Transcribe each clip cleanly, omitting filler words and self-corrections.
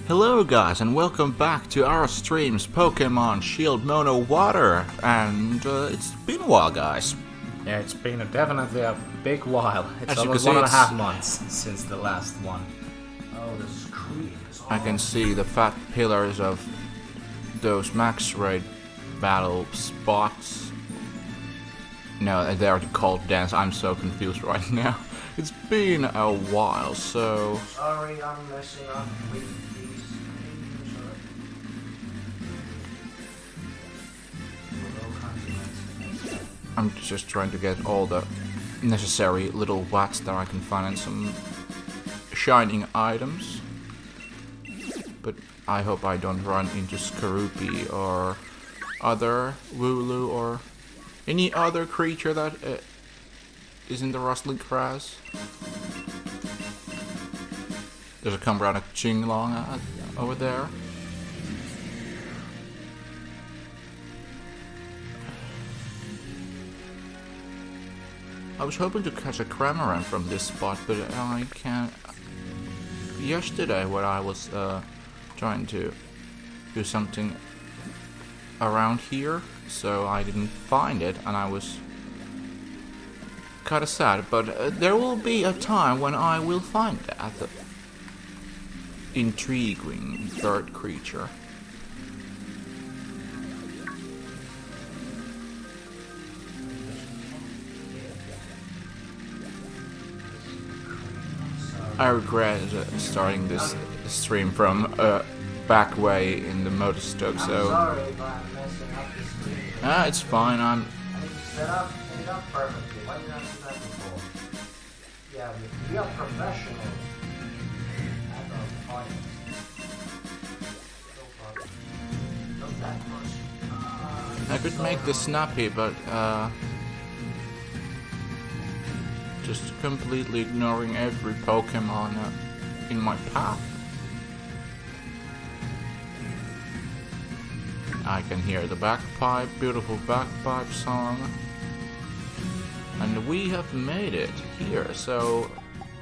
Hello guys and welcome back to our streams Pokemon Shield Mono Water, and it's been a while guys. Yeah, it's been definitely a big while. It's As almost you can see, 1.5 months since the last one. Oh, the screen is I can see the fat pillars of those max raid battle spots. No, they're called dance. I'm so confused right now. It's been a while, so... Sorry, I'm messing up with these things. I'm just trying to get all the necessary little watts that I can find and some shining items. But I hope I don't run into Skorupi or other Wooloo or any other creature that is in the rustling grass. There's a Combrana Chinglong over there. I was hoping to catch a Cramorant from this spot, but I can't. Yesterday, when I was trying to do something around here, so I didn't find it, and I was kind of sad. But there will be a time when I will find that intriguing bird creature. I regret starting this stream from back way in the motor stoke, so... I'm sorry if I'm messing up the screen. It's fine, I need to set it up perfectly. Why did I do that before? Yeah, we are professional at our audience. No problem. Not that much. I could make this snappy, but just completely ignoring every Pokemon in my path. I can hear the bagpipe, beautiful bagpipe song. And we have made it here, so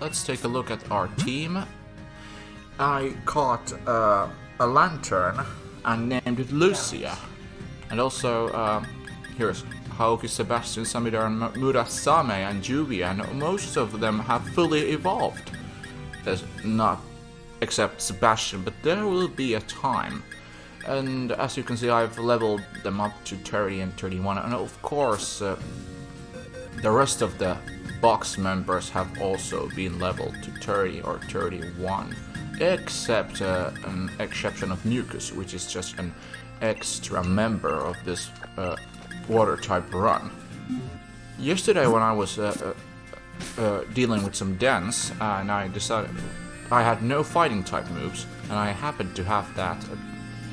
let's take a look at our team. I caught a lantern and named it Lucia. And also, here's Hauki, Sebastian, Samidar, and Murasame, and Juvia, and most of them have fully evolved. There's not, except Sebastian, but there will be a time. And as you can see, I've leveled them up to 30 and 31, and of course, the rest of the box members have also been leveled to 30 or 31, except an exception of Mucus, which is just an extra member of this water type run. Yesterday when I was dealing with some dens and I decided I had no fighting type moves and I happened to have that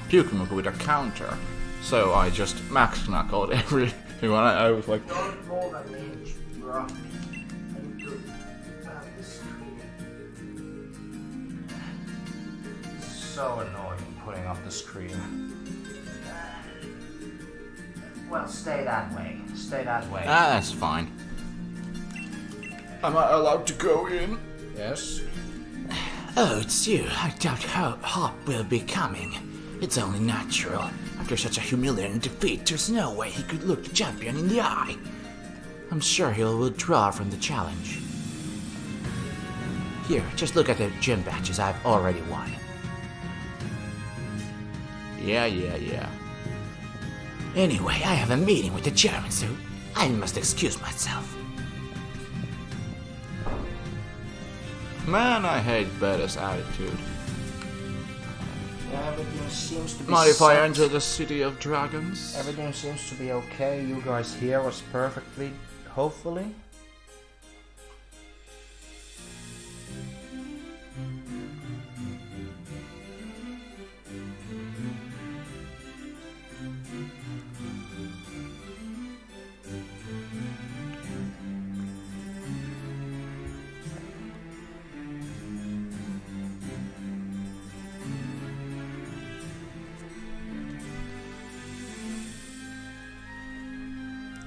Pokémon with a counter, so I just max knuckled everything and I was like, don't move an inch, bro. I need to have this screen. So annoying putting up the screen. Well, stay that way. Stay that way. that's fine. Am I allowed to go in? Yes. Oh, it's you. I doubt Hop will be coming. It's only natural. After such a humiliating defeat, there's no way he could look the champion in the eye. I'm sure he'll withdraw from the challenge. Here, just look at the gym badges I've already won. Yeah. Anyway, I have a meeting with the chairman, so I must excuse myself. Man, I hate Betta's attitude. Yeah, everything seems to be Mind if I set. enter the City of Dragons? Everything seems to be okay. You guys hear us perfectly, hopefully.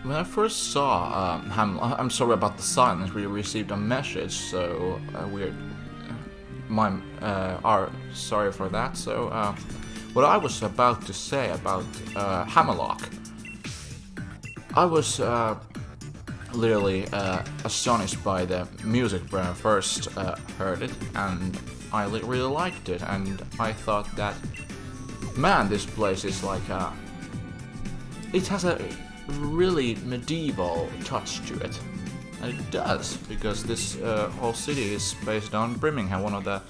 When I first saw Hammerlocke, I'm sorry about the silence. We received a message, so sorry for that. So, what I was about to say about Hammerlocke, I was literally astonished by the music when I first heard it, and I really liked it. And I thought that, man, this place is like it has a really medieval touch to it, and it does, because this whole city is based on Birmingham, one of the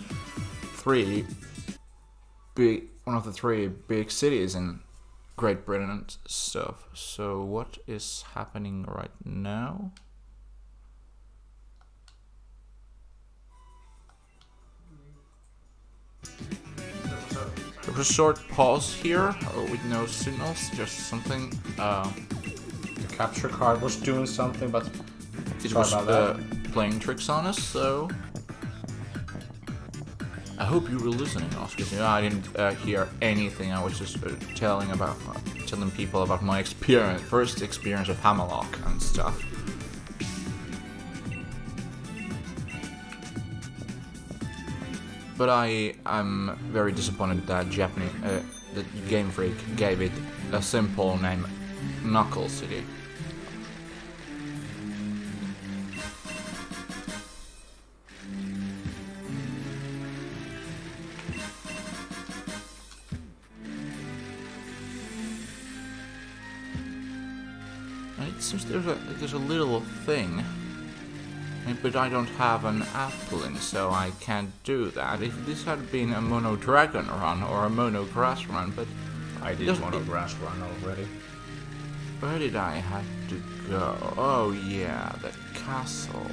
three big cities in Great Britain and stuff. So what is happening right now? There was a short pause here with no signals, just something. The capture card was doing something, but It sorry was about that. playing tricks on us, so I hope you were listening, Oskis. You know, I didn't hear anything. I was just telling people about my first experience of Hammerlocke and stuff. But I'm very disappointed that that Game Freak gave it a simple name, Knuckle City. It seems there's a little thing, but I don't have an Applin, so I can't do that. If this had been a Mono Dragon run or a Mono Grass run, but I did Mono Grass run already. where did I have to go? Oh yeah, the castle.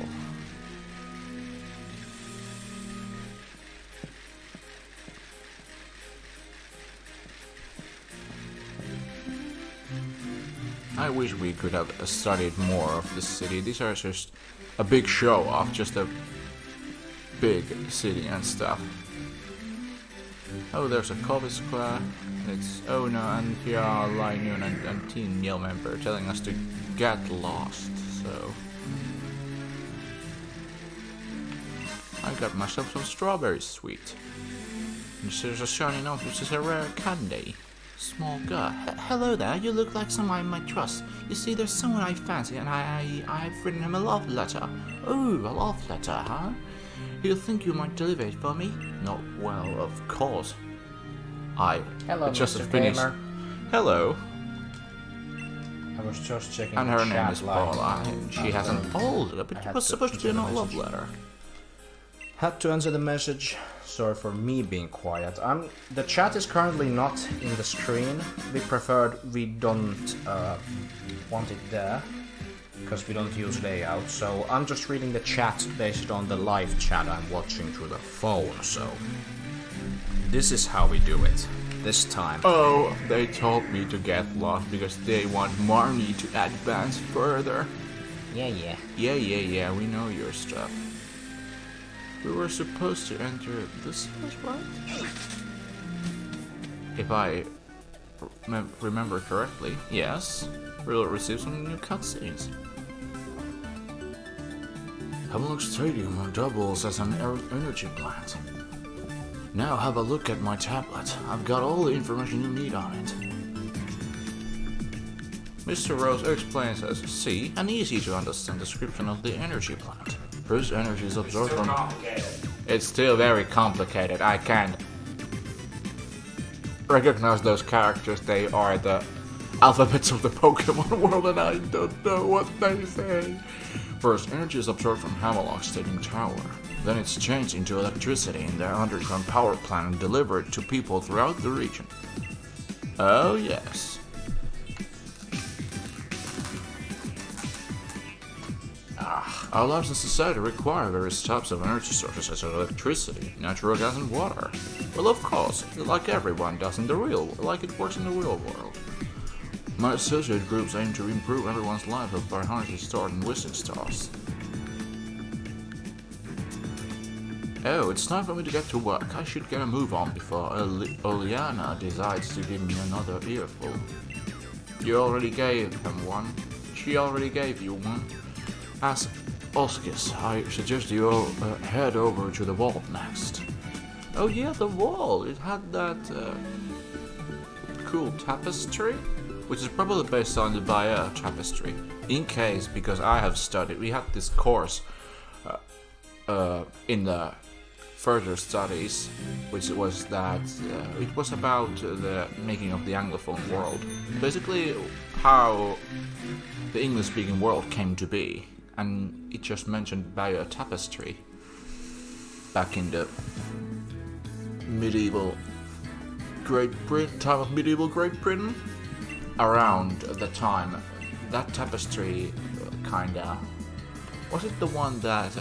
I wish we could have studied more of the city. These are just a big show off, just a big city and stuff. Oh, there's a coffee square. It's Ono and here are Lynun and Team Yell member telling us to get lost, so I got myself some strawberry sweet. This is a shiny note, which is a rare candy. Small girl. Hello there, you look like someone I might trust. You see, there's someone I fancy and I've written him a love letter. Oh, a love letter, huh? You think you might deliver it for me? No, well, of course. Hello, just Mr. a Finnish. Gamer. Hello. I was just checking And the her name chat is line. Paula. And she hasn't told it, but it was supposed to be a love letter. Had to answer the message. Sorry for me being quiet. The chat is currently not in the screen. We don't want it there because we don't use layout. So I'm just reading the chat based on the live chat I'm watching through the phone. So this is how we do it this time. Oh, they told me to get lost because they want money to advance further. Yeah. Yeah, we know your stuff. We were supposed to enter this place, right? If I remember correctly, yes. We'll receive some new cutscenes. Hammerlocke Stadium doubles as an energy plant. Now have a look at my tablet. I've got all the information you need on it. Mr. Rose explains as C, an easy to understand description of the energy plant. Whose energy is absorbed from... It's still very complicated. I can't recognize those characters. They are the alphabets of the Pokémon world and I don't know what they say. First, energy is absorbed from Hammerlocke Stadium Tower. Then it's changed into electricity in their underground power plant and delivered to people throughout the region. Oh yes. Our lives in society require various types of energy sources such as electricity, natural gas and water. Well, of course, like everyone does in the like it works in the real world. My associate groups aim to improve everyone's life by harnessing stored and wisdom stars. Oh, it's time for me to get to work. I should get a move on before Oleana decides to give me another earful. You already gave him one. She already gave you one. As Oskis, I suggest you head over to the vault next. Oh yeah, the wall. It had that cool tapestry, which is probably based on the Bayer tapestry. In case, because I have studied, we had this course in the further studies, which was that it was about the making of the Anglophone world. Basically, how the English-speaking world came to be. And it just mentioned Bayer tapestry back in the medieval Great Britain, time of medieval Great Britain. Around the time, that tapestry kinda... Was it the one that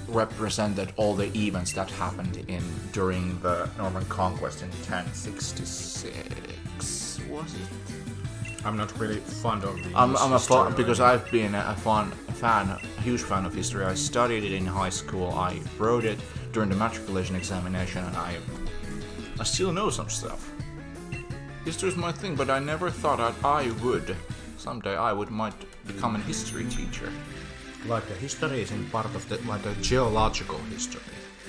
represented all the events that happened during the Norman Conquest in 1066? Was it? I'm not really fond of the. I'm a fan because I've been a huge fan of history. I studied it in high school. I wrote it during the matriculation examination, and I still know some stuff. History is my thing, but I never thought that someday might become a history teacher. Like the history is in part of the geological history.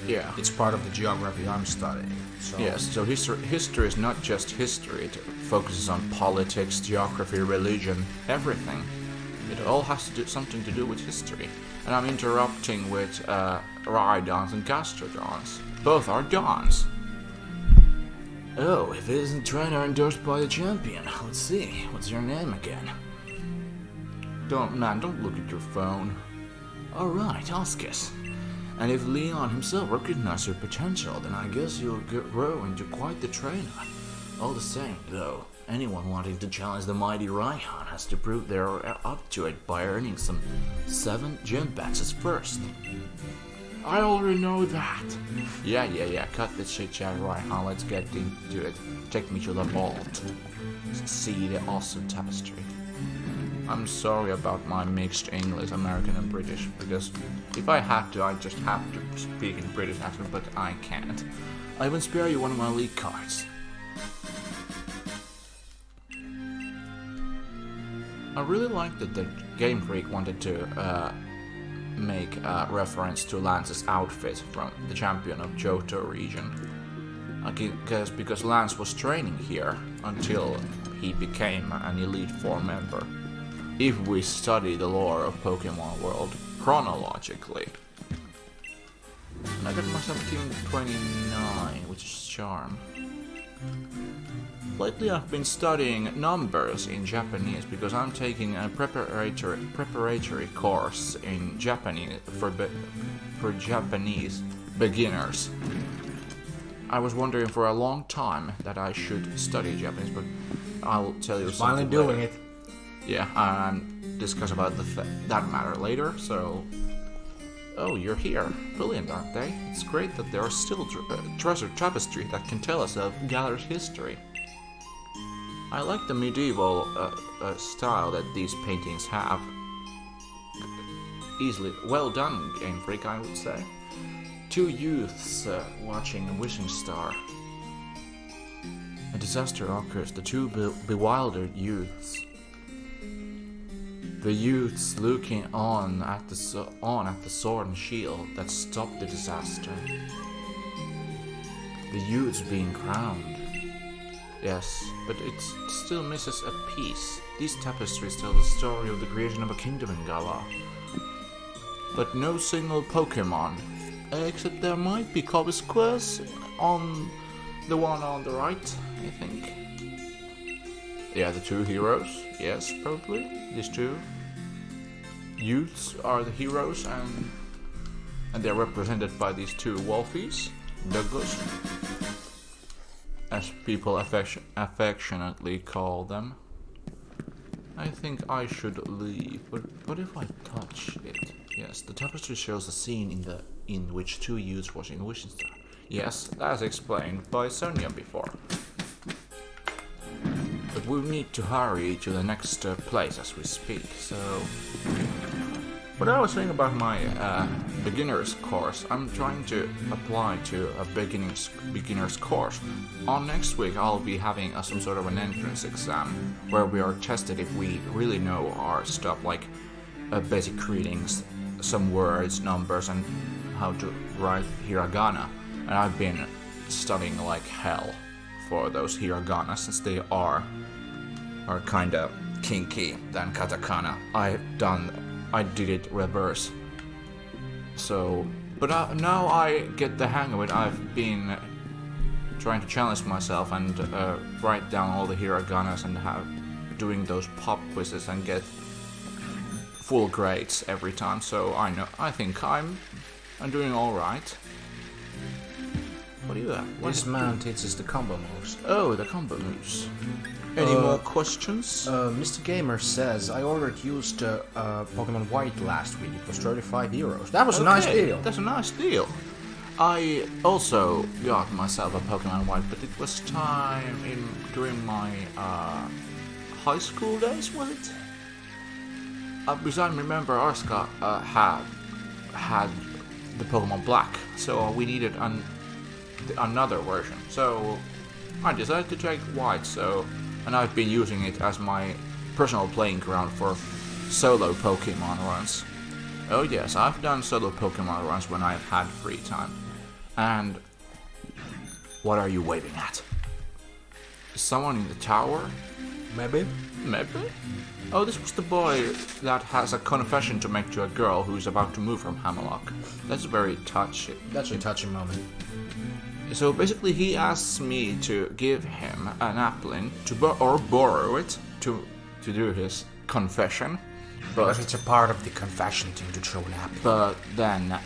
Yeah. It's part of the geography I'm studying. So. Yes, so history is not just history. It focuses on politics, geography, religion, everything. It all has to do something to do with history. And I'm interrupting with Rhydons and Gastrodons. Both are Dons. Oh, if it isn't trainer endorsed by the champion. Let's see, what's your name again? Don't look at your phone. Alright, Oskis. And if Leon himself recognizes your potential, then I guess you'll grow into quite the trainer. All the same, though, anyone wanting to challenge the mighty Raihan has to prove they're up to it by earning some 7 gym badges first. I already know that. Yeah. Cut this shit chat, Raihan. Let's get into it. Take me to the vault. See the awesome tapestry. I'm sorry about my mixed English, American and British, because if I had to, I'd just have to speak in British accent, but I can't. I will spare you one of my league cards. I really like that the Game Freak wanted to make a reference to Lance's outfit from the champion of Johto region. I guess because Lance was training here until he became an Elite Four member. If we study the lore of Pokémon world chronologically. And I got myself Team 29, which is Charm. Lately I've been studying numbers in Japanese because I'm taking a preparatory course in Japanese for Japanese beginners. I was wondering for a long time that I should study Japanese, but I'll tell you Finally something doing later. it. Yeah, and discuss about that matter later, so... Oh, you're here. Brilliant, aren't they? It's great that there are still treasure tapestry that can tell us of Galler's history. I like the medieval style that these paintings have. Easily well done, Game Freak, I would say. Two youths watching a wishing star. A disaster occurs. The two bewildered youths. The youths looking on at the sword and shield that stopped the disaster. The youths being crowned. Yes, but it still misses a piece. These tapestries tell the story of the creation of a kingdom in Galar. But no single Pokémon. Except there might be Cobblesquares on the one on the right, I think. Yeah, the two heroes. Yes, probably. These two youths are the heroes, and they're represented by these two wolfies, Douglas, as people affectionately call them. I think I should leave, but what if I touch it? Yes, the tapestry shows a scene in which two youths watching a wishing star. Yes, as explained by Sonia before. But we need to hurry to the next place as we speak, so... What I was saying about my beginner's course, I'm trying to apply to a beginner's course. On next week I'll be having some sort of an entrance exam, where we are tested if we really know our stuff, like basic readings, some words, numbers, and how to write hiragana. And I've been studying like hell for those hiragana, since they are kinda kinky than katakana. I did it reverse. So, but now I get the hang of it. I've been trying to challenge myself and write down all the hiraganas and doing those pop quizzes and get full grades every time. So I think I'm doing all right. What do you have? This man teaches the combo moves. Oh, the combo moves. Any more questions? Mr. Gamer says, I ordered used Pokemon White last week. It was €35. That was a nice deal. That's a nice deal. I also got myself a Pokemon White, but it was time during my high school days, was it? Because I remember Arska had the Pokemon Black, so we needed another version. So I decided to take White, and I've been using it as my personal playing ground for solo Pokemon runs. Oh yes, I've done solo Pokemon runs when I've had free time. And what are you waving at? Is someone in the tower? Maybe? Maybe? Oh, this was the boy that has a confession to make to a girl who's about to move from Hammerlocke. That's very touchy. That's a touching moment. So basically he asks me to give him an applin or borrow it to do his confession. Because it's a part of the confession thing to throw an apple. But then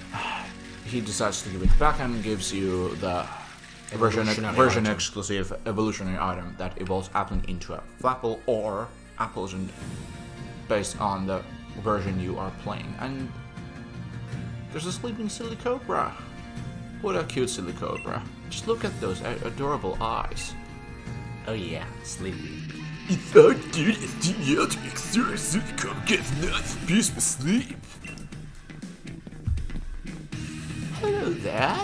he decides to give it back and gives you the version exclusive evolutionary item that evolves applin into a Flapple or apples, based on the version you are playing. And there's a sleeping silly cobra. What a cute silly cobra. Just look at those adorable eyes. Oh yeah, sleepy. It's our duty to make sure silly cobra gets nice peaceful sleep. Hello there.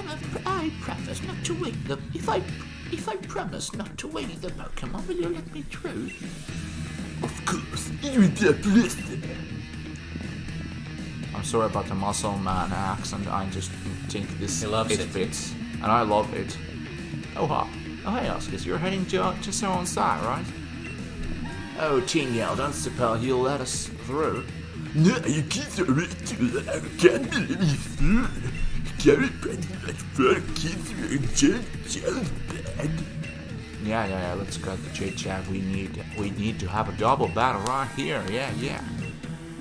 I promise not to wake the... If I promise not to wake the Pokemon, will you let me through? Of course, you're the blessed. I'm sorry about the muscle man accent, I just think He loves it. fits. And I love it. Oh hi. Oh hey Oskis, you're heading to someone's side, right? Oh Tingel, don't suppose you'll let us through? No, you kids are way too loud. I can't believe you through. Carry pretty like 4 kids were in jail bad. Yeah, let's cut the chit chat. We need to have a double battle right here. Yeah.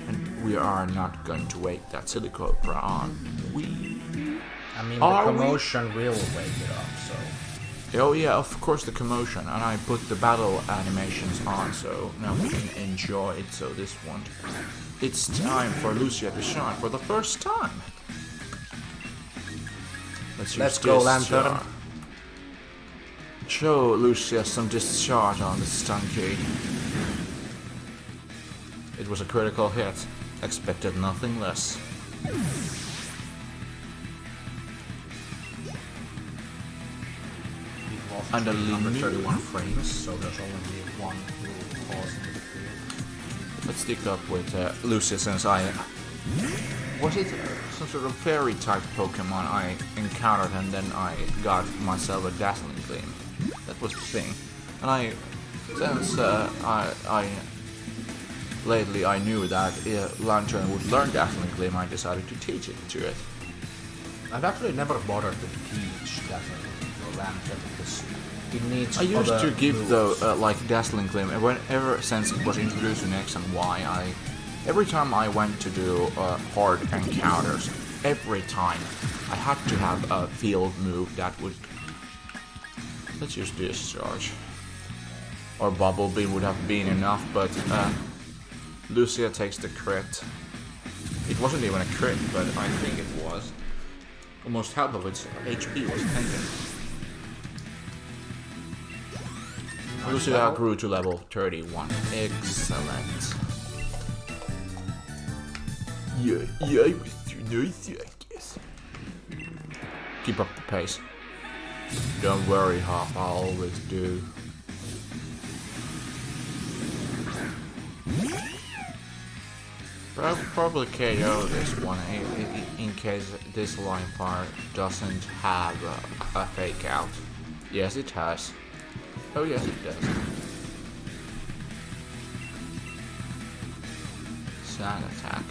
And we are not going to wake that silly cobra on. I mean, Are the we? commotion will wake it up, so... Oh yeah, of course the commotion, and I put the battle animations on so now we can enjoy it. So this one, it's time for Lucia to shine for the first time. Let's go, Lantern. Show Lucia some discharge on the stun key. It was a critical hit. Expected nothing less. And a 131 frames, so there's only one little pause in between. Let's stick up with Lucia since was it some sort of fairy type Pokemon I encountered and then I got myself a Dazzling Gleam. That was the thing. And since lately I knew that Lantern would learn Dazzling Gleam, I decided to teach it to it. I've actually never bothered to teach Dazzling Gleam to Lantern because it needs I used other to give moves. like Dazzling Gleam, and ever since it was introduced in X and Y, every time I went to do hard encounters, every time I had to have a field move that would... Let's use Discharge. Or Bubble Beam would have been enough, but Lucia takes the crit. It wasn't even a crit, but I think it was. Almost half of its HP was taken. Lucia grew to level 31. Excellent. Yeah, I was too nice, I guess. Keep up the pace. Don't worry, Hop, I always do. Probably KO this one in case this line part doesn't have a fake out. Yes, it has. Oh yes, it does. Sand attack.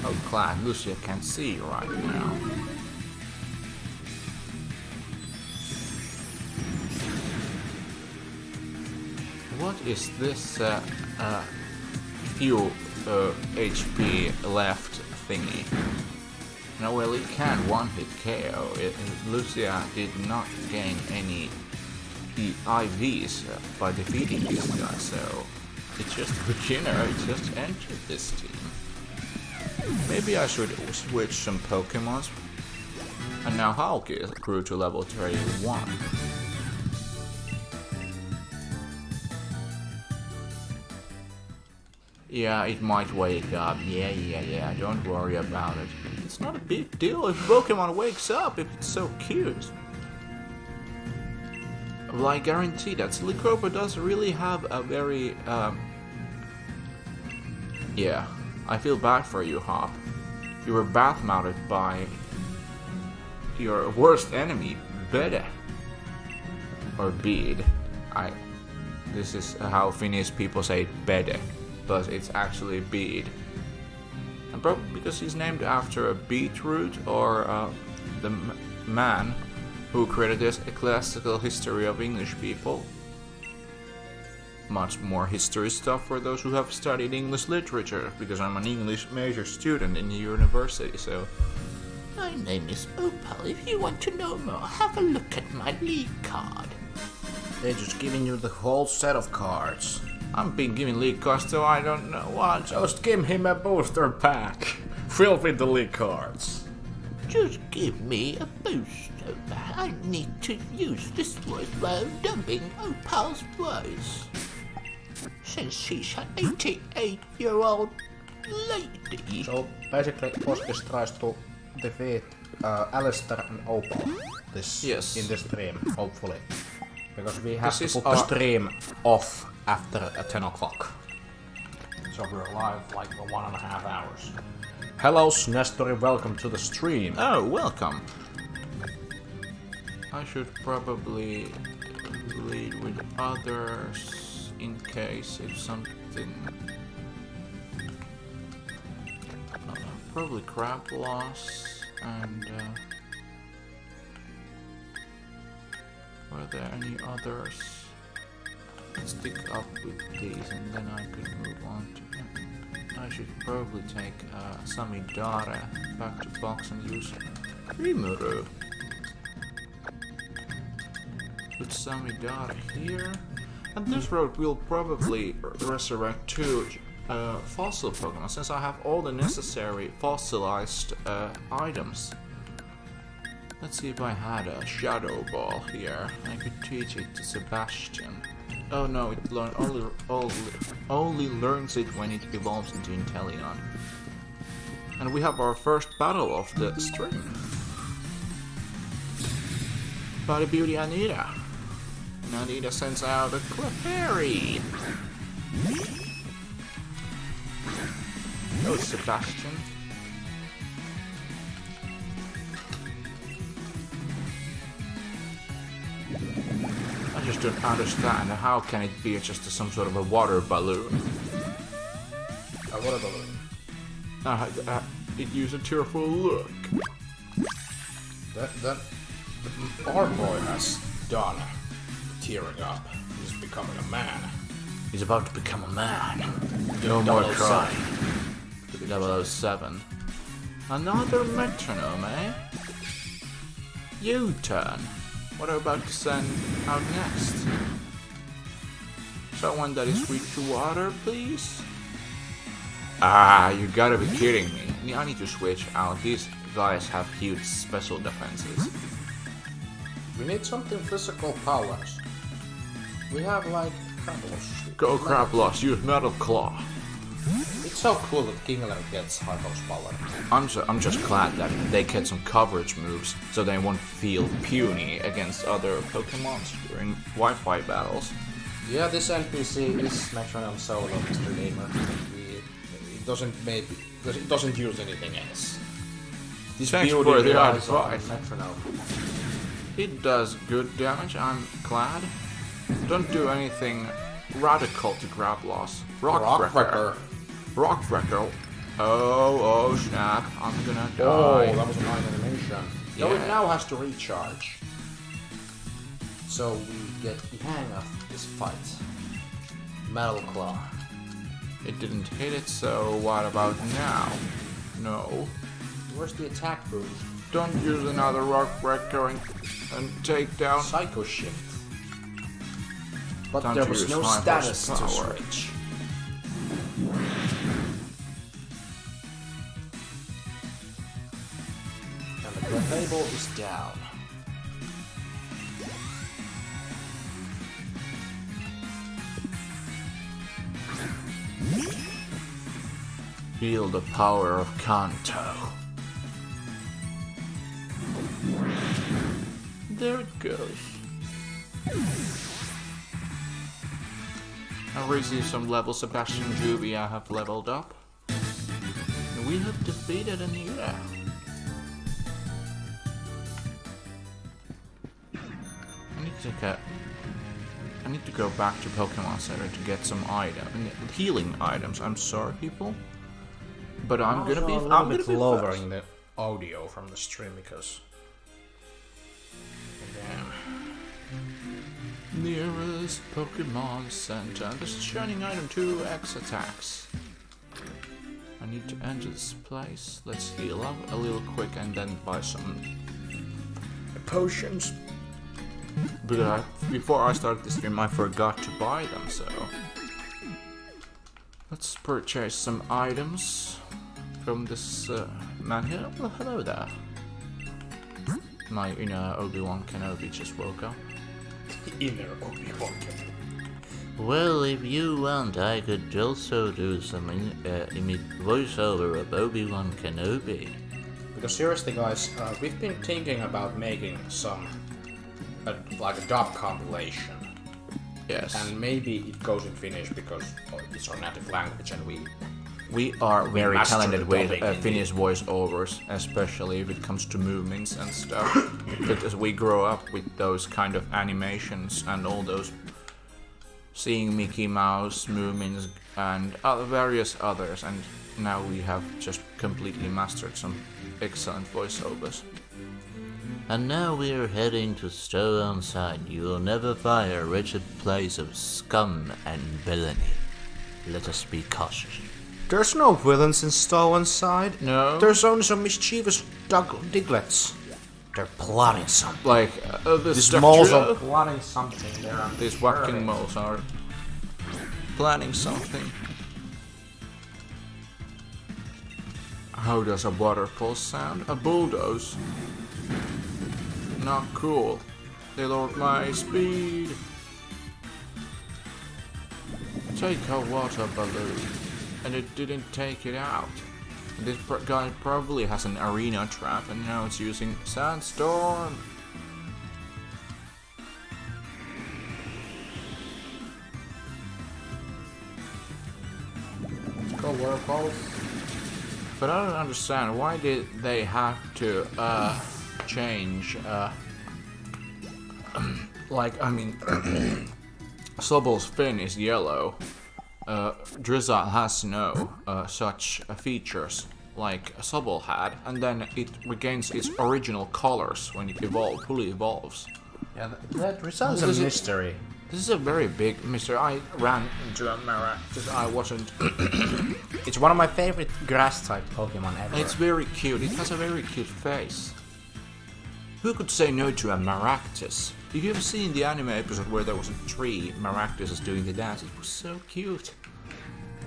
Oh, glad Lucia can't see right now. What is this few HP left thingy? No, well, it can one-hit KO. Lucia did not gain any IVs by defeating this guy, so it's just a beginner. It just entered this team. Maybe I should switch some Pokemons. And now Hulk grew to level 31. Yeah, it might wake up. Yeah, don't worry about it. It's not a big deal if Pokemon wakes up, if it's so cute. Well, I guarantee that Silicropa does really have a very, yeah, I feel bad for you, Hop. You were bath-mounted by your worst enemy, Bede. Or Bede. This is how Finnish people say Bede, but it's actually Bede. And probably because he's named after a beetroot or the man who created this classical history of English people. Much more history stuff for those who have studied English literature, because I'm an English major student in the university, so... My name is Opal. If you want to know more, have a look at my league card. They're just giving you the whole set of cards. I'm being given league cards, so I don't know what. Just give him a booster pack filled with the league cards. Just give me a booster. I need to use this voice while dubbing Opal's voice. Since she's an 88-year-old lady. So basically, Oskis tries to defeat Alistair and Opal in this stream, hopefully. Because we have to put the stream off after 10 o'clock. So we're live like for 1.5 hours. Hello, Nestori, welcome to the stream. Oh, welcome. I should probably lead with others in case if something... probably crab loss and... Were there any others? Let's stick up with these and then I could move on to them. I should probably take Samidare back to box and use Rimuru. Put Samidare here. And this road will probably resurrect 2 fossil Pokemon since I have all the necessary fossilized items. Let's see if I had a Shadow Ball here. I could teach it to Sebastian. Oh no, it only learns it when it evolves into Inteleon. And we have our first battle of the stream. Body Beauty Anita. And Anita sends out a Clefairy. Oh, Sebastian. I just don't understand. How can it be just some sort of a water balloon? A water balloon. It used a tearful look. That our boy has done tearing up. He's becoming a man. He's about to become a man. No more 007. crying. 007. Another metronome, eh? U-turn. What are you about to send out next? Someone that is weak to water, please? Ah, you gotta be kidding me. I need to switch out. These guys have huge special defenses. We need something physical powers. We have like Crablos. Go Crablos, use Metal Claw. It's so cool that Kingler gets high horsepower. I'm just glad that they get some coverage moves so they won't feel puny against other Pokemon during Wi-Fi battles. Yeah, this NPC is Metronome Solo, Mr. Gamer. It doesn't use anything else. This Thanks build for the relies on advice. Metronome. It does good damage, I'm glad. Don't do anything radical to Grabloss. Rockbreaker. Rockbreaker. Oh snap, I'm gonna die. Oh, that was a nice animation. So Yeah. it now has to recharge. So we get the hang of this fight. Metal Claw. It didn't hit it, so what about now? No. Where's the attack boost? Don't use another Rockbreaker and take down. Psycho Shift. But Time there to was use no high status to horsepower. switch. And the table is down. Feel the power of Kanto. There it goes. I received some levels. Sebastian Juvia have leveled up. And we have defeated Anita. I need to go back to Pokemon Center to get some healing items. I'm sorry, people, but I'm gonna be lowering the audio from the stream because. Damn. Nearest Pokemon Center. This is shining item 2x attacks. I need to enter this place. Let's heal up a little quick and then buy some potions. But before I started the stream, I forgot to buy them, so let's purchase some items from this man here. Well, hello there. My inner Obi-Wan Kenobi just woke up. Inner Obi-Wan. Well, if you want, I could also do some voiceover of Obi-Wan Kenobi. Because seriously, guys, we've been thinking about making some, like a dub compilation. Yes. And maybe it goes in Finnish because it's our native language and we are very master talented with dubbing in Finnish voiceovers, especially if it comes to movements and stuff. Because we grow up with those kind of animations and all those seeing Mickey Mouse movements and various others, and now we have just completely mastered some excellent voiceovers. And now we're heading to Stow-on-Side. You will never find a wretched place of scum and villainy. Let us be cautious. There's no villains in Stow-on-Side. No. There's only some mischievous diglets. They're plotting something. Like, These moles are plotting something. These whacking moles are planning something. How does a waterfall sound? A bulldoze. Not cool. They lowered my speed. Take a water balloon. And it didn't take it out. And this guy probably has an arena trap and now it's using sandstorm. Go waterfalls. But I don't understand, why did they have to change like, I mean Sobel's fin is yellow. Drizzle has no such features like Sobel had, and then it regains its original colors when it fully evolves. Yeah, that results in a mystery. This is a very big mystery. I ran into a Maractus. I wasn't. It's one of my favorite grass-type Pokemon ever. It's very cute. It has a very cute face. Who could say no to a Maractus? If you've seen the anime episode where there was a tree, Maractus is doing the dance, it was so cute.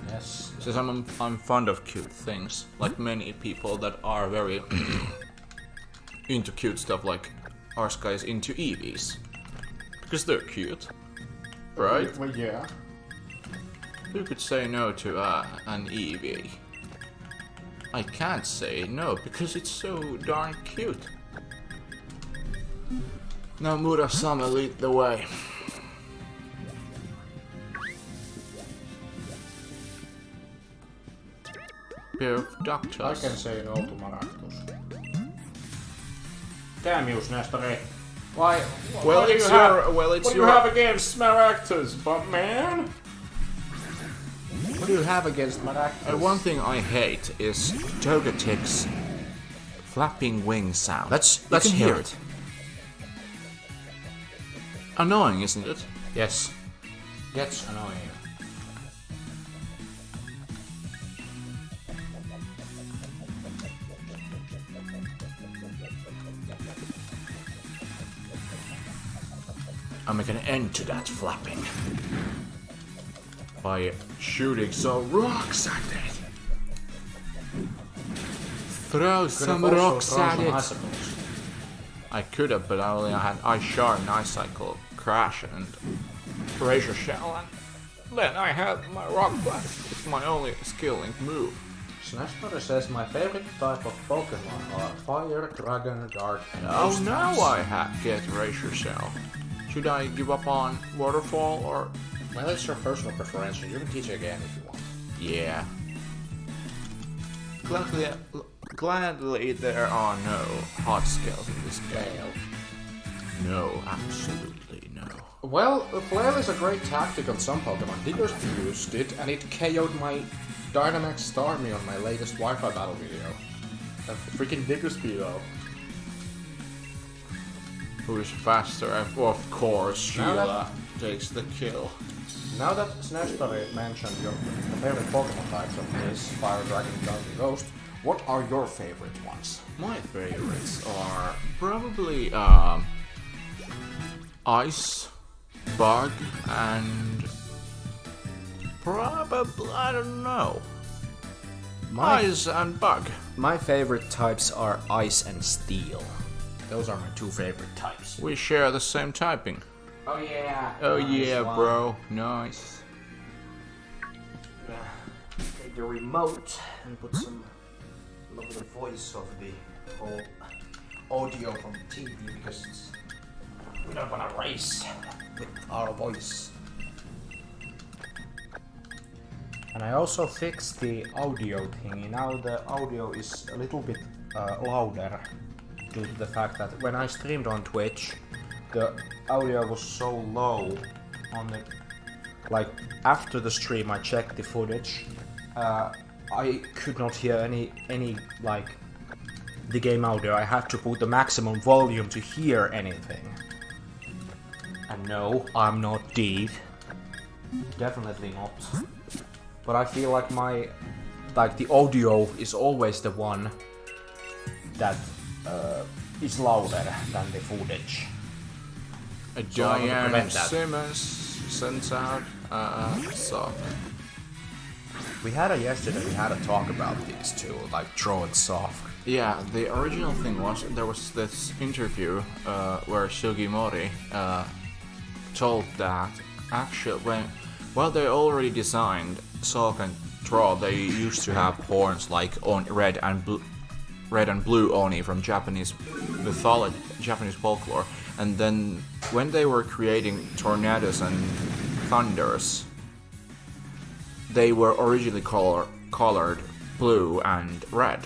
Yes. Since I'm fond of cute things, like many people that are very into cute stuff, like Arska is into Eevees. Because they're cute. Right? Well, yeah. Who could say no to an Eevee? I can't say no because it's so darn cute. Now Murasame lead the way. Pair of I doctors. can say no to Maractus. Damn you, Nestori. Why? Well, what do it's you have? your. Well, it's What do your. you have against Maractus, but man? What do you have against Maractus? One thing I hate is Togetic's flapping wing sound. Let's hear it. Annoying, isn't it? Yes. Gets annoying. I'll make an end to that flapping by shooting some rocks at it. Throw some rocks at it. I could have, but I only had Ice Shard and Ice Cycle Crash and Razor Shell, and then I had my Rock Blast. It's my only skill link move. Nestori says my favorite type of Pokemon are Fire, Dragon, Dark, and Oh, now I get Razor Shell. Should I give up on Waterfall or? Well, it's your personal preference. You can teach it again if you want. Yeah. Gladly there are no hot skills in this game. No, absolutely no. Well, Flail is a great tactic on some Pokemon. Digger's used it, and it KO'd my Dynamax Starmie on my latest Wi-Fi battle video. A freaking Digger's Speedo. Who is faster? Of course, Sheila takes the kill. Now that Nestori mentioned your favorite Pokemon types of his, Fire, Dragon, Dark, and Ghost, what are your favorite ones? My favorites are probably Ice, Bug, and probably, I don't know. Ice and Bug. My favorite types are Ice and Steel. Those are my two favorite types. We share the same typing. Oh yeah. Oh nice yeah, one. bro. Nice. Take the remote and put some lovely voice of the whole audio from the TV because we don't want to race with our voice. And I also fixed the audio thingy. Now the audio is a little bit louder due to the fact that when I streamed on Twitch, the audio was so low on the, like, after the stream I checked the footage, I could not hear any like the game audio, I have to put the maximum volume to hear anything. And no, I'm not deaf. Definitely not. But I feel like the audio is always the one that is louder than the footage. A So I want to giant prevent that. Simmons sends out sock. We had a talk about these two, like Tro and Soft. Yeah, the original thing was there was this interview where Sugimori told that actually while they already designed Sock and Tro, they used to have horns like on red and blue oni from Japanese mythology, Japanese folklore, and then when they were creating tornadoes and thunders, they were originally colored blue and red,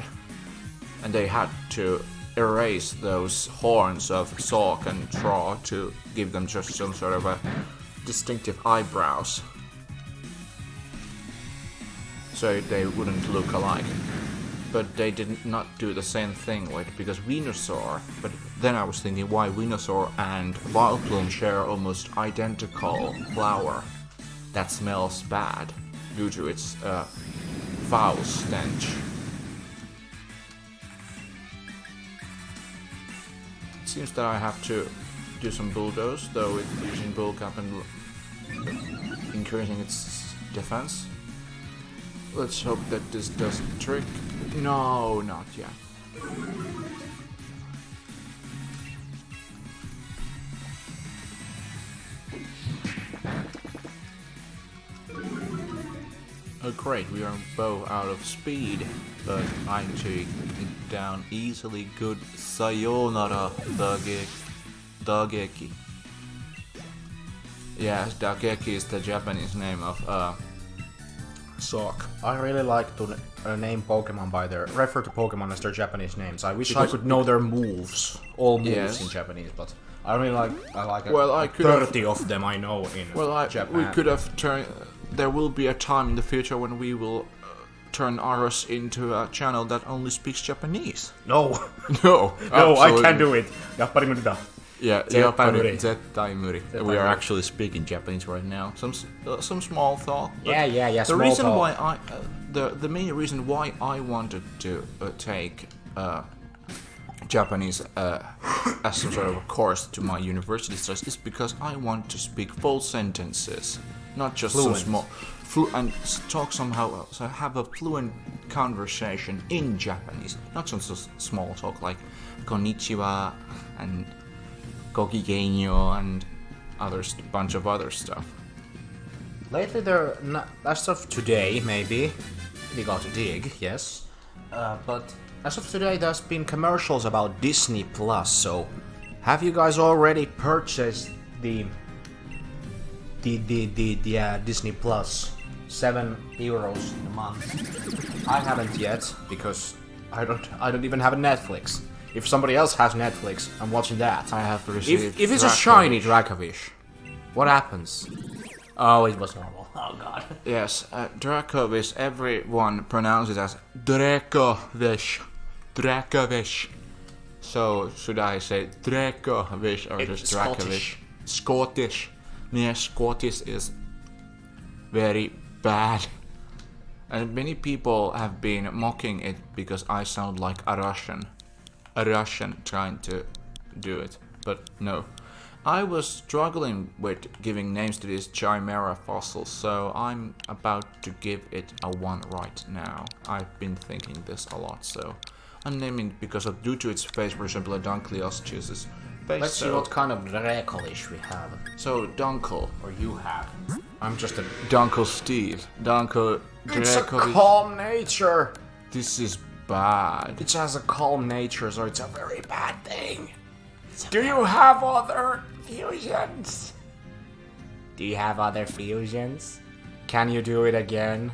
and they had to erase those horns of Sock and Tro to give them just some sort of a distinctive eyebrows, so they wouldn't look alike. But they did not do the same thing with, because Venusaur, but then I was thinking why Venusaur and Vileplume share almost identical flower that smells bad due to its foul stench. It seems that I have to do some bulldoze, though it's using bulk up and increasing its defense. Let's hope that this does the trick. No, not yet. Oh great, we are both out of speed, but I take it down easily. Good sayonara, Dageki. Yes, Dageki is the Japanese name of Sock. I really like to name Pokemon by refer to Pokemon as their Japanese names. I wish I could know their moves, all moves Yes. in Japanese, but I really like Well, I could have- 30 of them I know in Japan. we could have turned. There will be a time in the future when we will turn AROS into a channel that only speaks Japanese. No, No, no, I absolutely. can do it. Yappari muda. Yeah, Zettaimuri. Zettaimuri. We are actually speaking Japanese right now. Some small talk. but Yeah. The Small reason talk. why the main reason why I wanted to take Japanese as some sort of a course to my university studies is because I want to speak full sentences, not just Fluent. some small. And talk somehow, so have a fluent conversation in Japanese, not some small talk like konnichiwa and gokigenyo and bunch of other stuff. Lately, as of today, maybe we got to dig, yes. But as of today, there's been commercials about Disney Plus. So, have you guys already purchased the Disney Plus? €7 a month. I haven't yet because I don't even have a Netflix. If somebody else has Netflix, I'm watching that. I have received. If it's a shiny Dracovish, what happens? Oh, it was normal. Oh god. Yes, Dracovish, everyone pronounces it as Dracovish. Dracovish. So, should I say Dracovish or It's just Dracovish? Scottish. Yes, Scottish is very bad. And many people have been mocking it because I sound like a Russian. A Russian trying to do it. But no. I was struggling with giving names to these Chimera fossils, so I'm about to give it a 1 right now. I've been thinking this a lot, so I'm naming it because of due to its face resembling Dunkleosteus' face. Let's see what kind of Dracolish we have. So Dunkel. Or you have. I'm just a... Dunkel Steve. Dunkel It's a Dracovish. calm nature! This is bad. It has a calm nature, so it's a very bad thing. Do you have other fusions? Do you have other fusions? Can you do it again?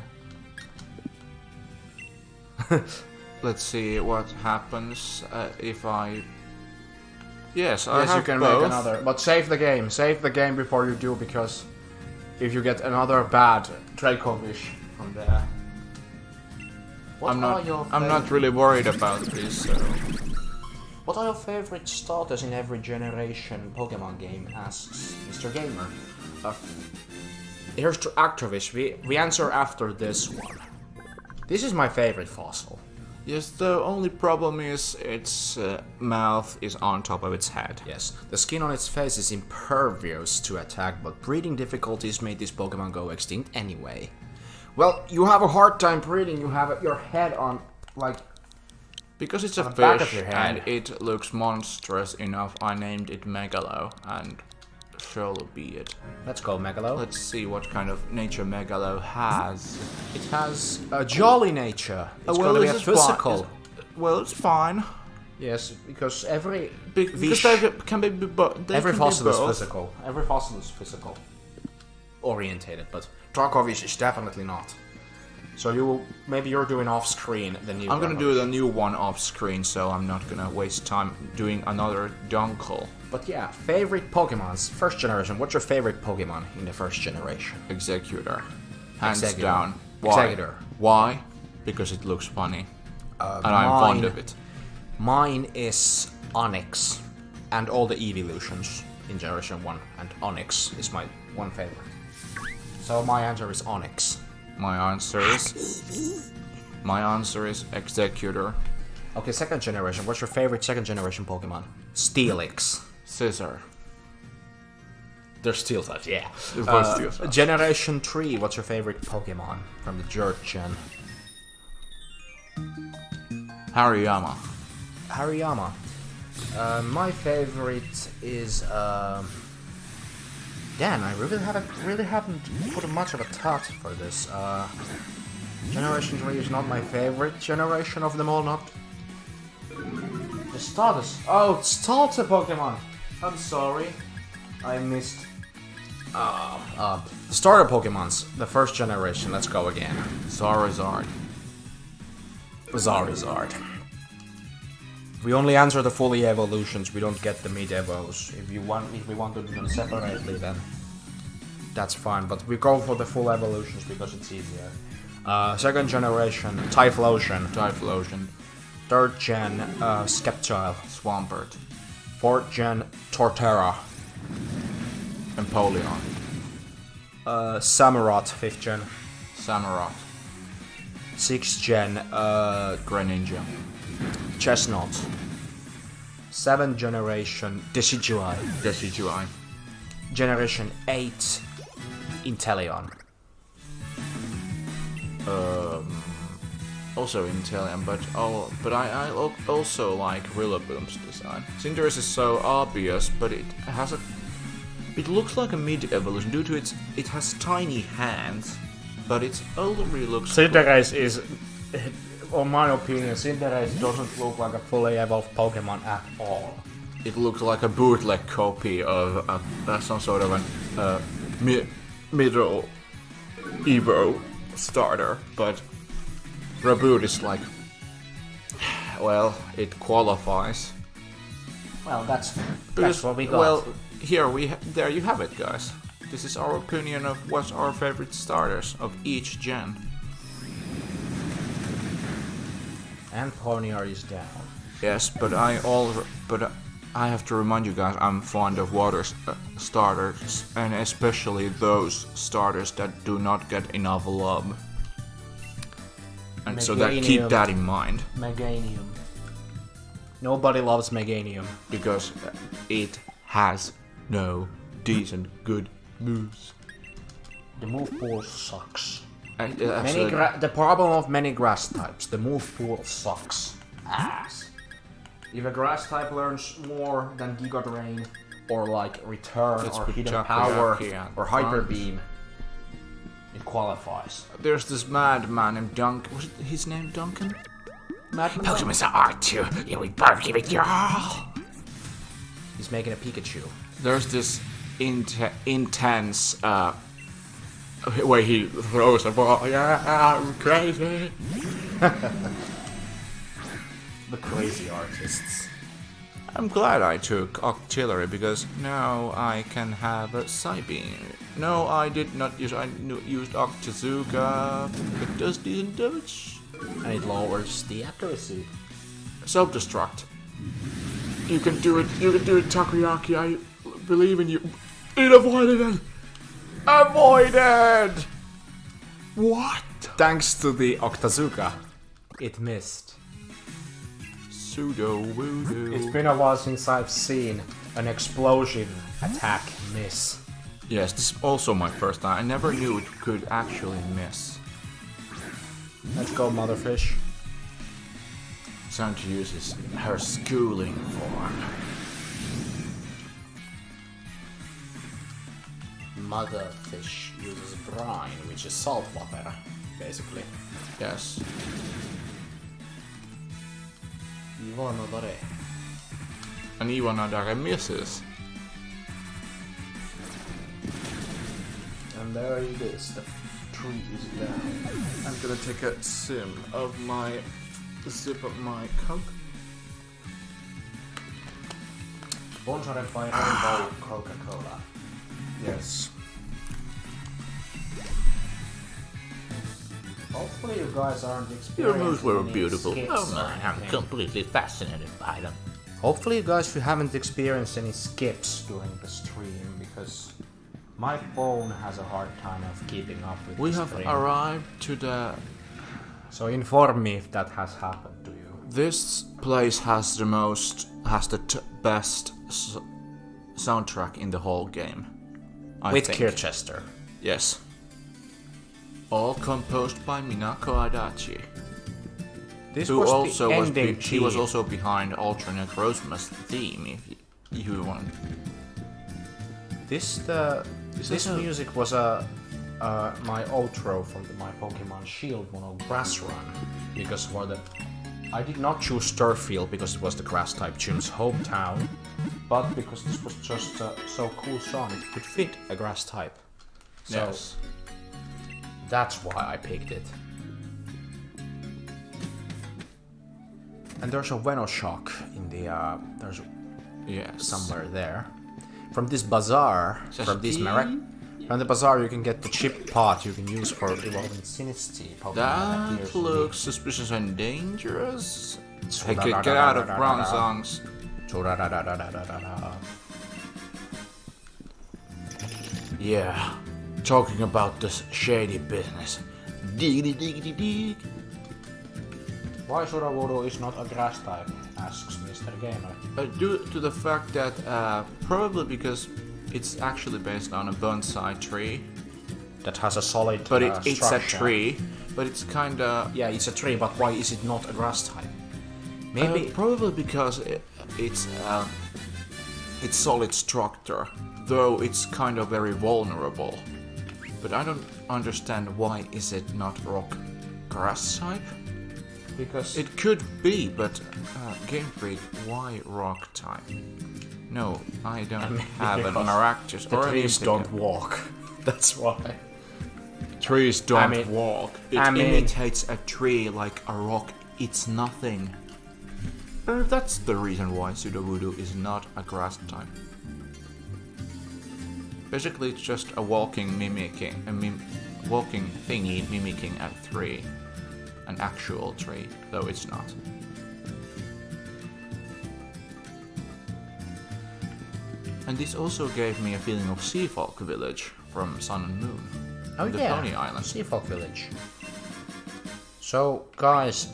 Let's see what happens if I... Yes, I Yes, have you can both. make another. But save the game. Save the game before you do, because if you get another bad Dracovish from there... I'm not really worried about this. So. What are your favorite starters in every generation Pokemon game? Asks Mr. Gamer. Here's to Actavis. We answer after this one. This is my favorite fossil. Yes, the only problem is its mouth is on top of its head. Yes, the skin on its face is impervious to attack, but breeding difficulties made this Pokemon go extinct anyway. Well, you have a hard time breeding, you have your head on, like... Because it's a back of fish your head. and it looks monstrous enough, I named it Megalo, and shall be it. Let's go, Megalo. Let's see what kind of nature Megalo has. It has a jolly nature. It's well, gonna be a this is physical. Well, it's fine. Yes, because every Because they can be both. every fossil is physical. Every fossil is physical orientated, but Dracovish is definitely not. So maybe you're doing off screen the new. I'm gonna do the new one off screen, so I'm not gonna waste time doing another Dunkle. But yeah, favorite Pokemons, first generation. What's your favorite Pokemon in the first generation? Executor, hands Executor. down. Why? Executor. Why? Because it looks funny, and I'm fond of it. Mine is Onyx, and all the evolutions in Generation 1, and Onyx is my one favorite. So my answer is Onyx. My answer is Executor. Okay, second generation. What's your favorite second generation Pokemon? Steelix. Scissor. They're steel types, yeah. Steel. Generation 3, what's your favorite Pokemon from the third gen? Hariyama. Hariyama. My favorite is Dan, I really haven't put much of a thought for this. Generation 3 is not my favorite generation of them all, not. The starters. Oh, starter Pokemon! I'm sorry. I missed. The starter Pokemons, the first generation, let's go again. Charizard. Charizard. We only answer the fully evolutions, we don't get the mid-evos. If we want to do them separately, then that's fine, but we go for the full evolutions because it's easier. Second generation, Typhlosion. Third gen, Sceptile. Swampert. Fourth gen, Torterra. Empoleon. Samurott, fifth gen. Samurott. Sixth gen, Greninja. Chestnut. Seventh generation, Decidueye. Generation 8, Inteleon. Also Inteleon, but I also like Rillaboom's design. Cinderace is so obvious, but it looks like a mid-evolution due to it has tiny hands, but it already looks. Cinderace is, in my opinion, Cinderace doesn't look like a fully evolved Pokemon at all. It looks like a bootleg copy of some sort of a middle Evo starter, but Raboot is like, well, it qualifies. Well, that's Because, what we got. well, there you have it, guys. This is our opinion of what's our favorite starters of each gen. And Ponyard is down. Yes, but I have to remind you guys, I'm fond of water starters, and especially those starters that do not get enough love. And so that keep Meganium. that in mind, Meganium. Nobody loves Meganium. because it has no decent good moves. The move pool sucks. Actually, The problem of many grass types, the move pool sucks ass. If a grass type learns more than Giga Drain, or like Return, Let's or put Hidden Takoyaki Power, on or Hyper front. Beam, it qualifies. there's this madman named Duncan. Was his name Duncan? Madman? Pokemon's art too. Yeah, we better give it your all. He's making a Pikachu. There's this intense where he throws a ball. Yeah, I'm crazy. The crazy artists. I'm glad I took Octillery because now I can have a Psybeam. No, I did not use. I used Octazooka. It does decent damage. And it lowers the accuracy. Self-destruct. You can do it, Takoyaki, I believe in you. It avoided it! Avoided! What? Thanks to the Octazuka, it missed. Pseudo voodoo. It's been a while since I've seen an explosion attack miss. Yes, this is also my first time. I never knew it could actually miss. Let's go, Motherfish. It's time to use her schooling form. Motherfish uses brine, which is salt water, basically. Yes. Ivanodare. And Ivanadare misses. And there it is, the tree is down. I'm gonna take a sip of my Coke. Sponsored by Rainbow Coca-Cola. Yes. Hopefully you guys aren't Your experiencing moves were any beautiful. skips Oh or my, I'm anything. completely fascinated by them. Hopefully you guys haven't experienced any skips during the stream, because my phone has a hard time of keeping up with We the have stream. arrived to the... So inform me if that has happened to you. This place has the best soundtrack in the whole game. I With think. Kirchester. Yes. All composed by Minako Adachi. This Who was also the was ending he was theme. also behind Alternate Rosemas theme, if you want. This This a- music was my outro from my Pokemon Shield Mono Grass Run, because I did not choose Turffield because it was the grass type gym's hometown, but because this was just so cool song, it could fit a grass type. So Yes. that's why I picked it. And there's a Venoshock in the there's Yes. somewhere there. From this bazaar, from the bazaar, you can get the chip pot you can use for evolving Sinistea Pokemon. That appears in looks suspicious and dangerous. Hey, Da- get da- get da- out da- of da- brown da- da. songs. the- Yeah, talking about this shady business. Diggity diggity dig. Why Sudowoodo is not a grass type? Asks Mr. Gamer. Due to the fact that probably because it's actually based on a bonsai tree, That has a solid but it's a structure. tree, but it's kinda Yeah, it's a tree, but why is it not a grass type? Maybe probably because it's solid structure, though it's kind of very vulnerable. But I don't understand why is it not rock grass type? because It could be, but Game Freak, why rock type? No, I don't have an because Maractus the or an trees Indica. don't walk. That's why. Trees don't I mean- walk. It I mean- imitates a tree like a rock. It's nothing. That's the reason why Sudowoodo is not a grass type. Basically, it's just a walking walking thingy mimicking a tree, an actual tree, though it's not. And this also gave me a feeling of Seafolk Village from Sun and Moon. Oh the yeah, Pony Island. Seafolk Village. So guys,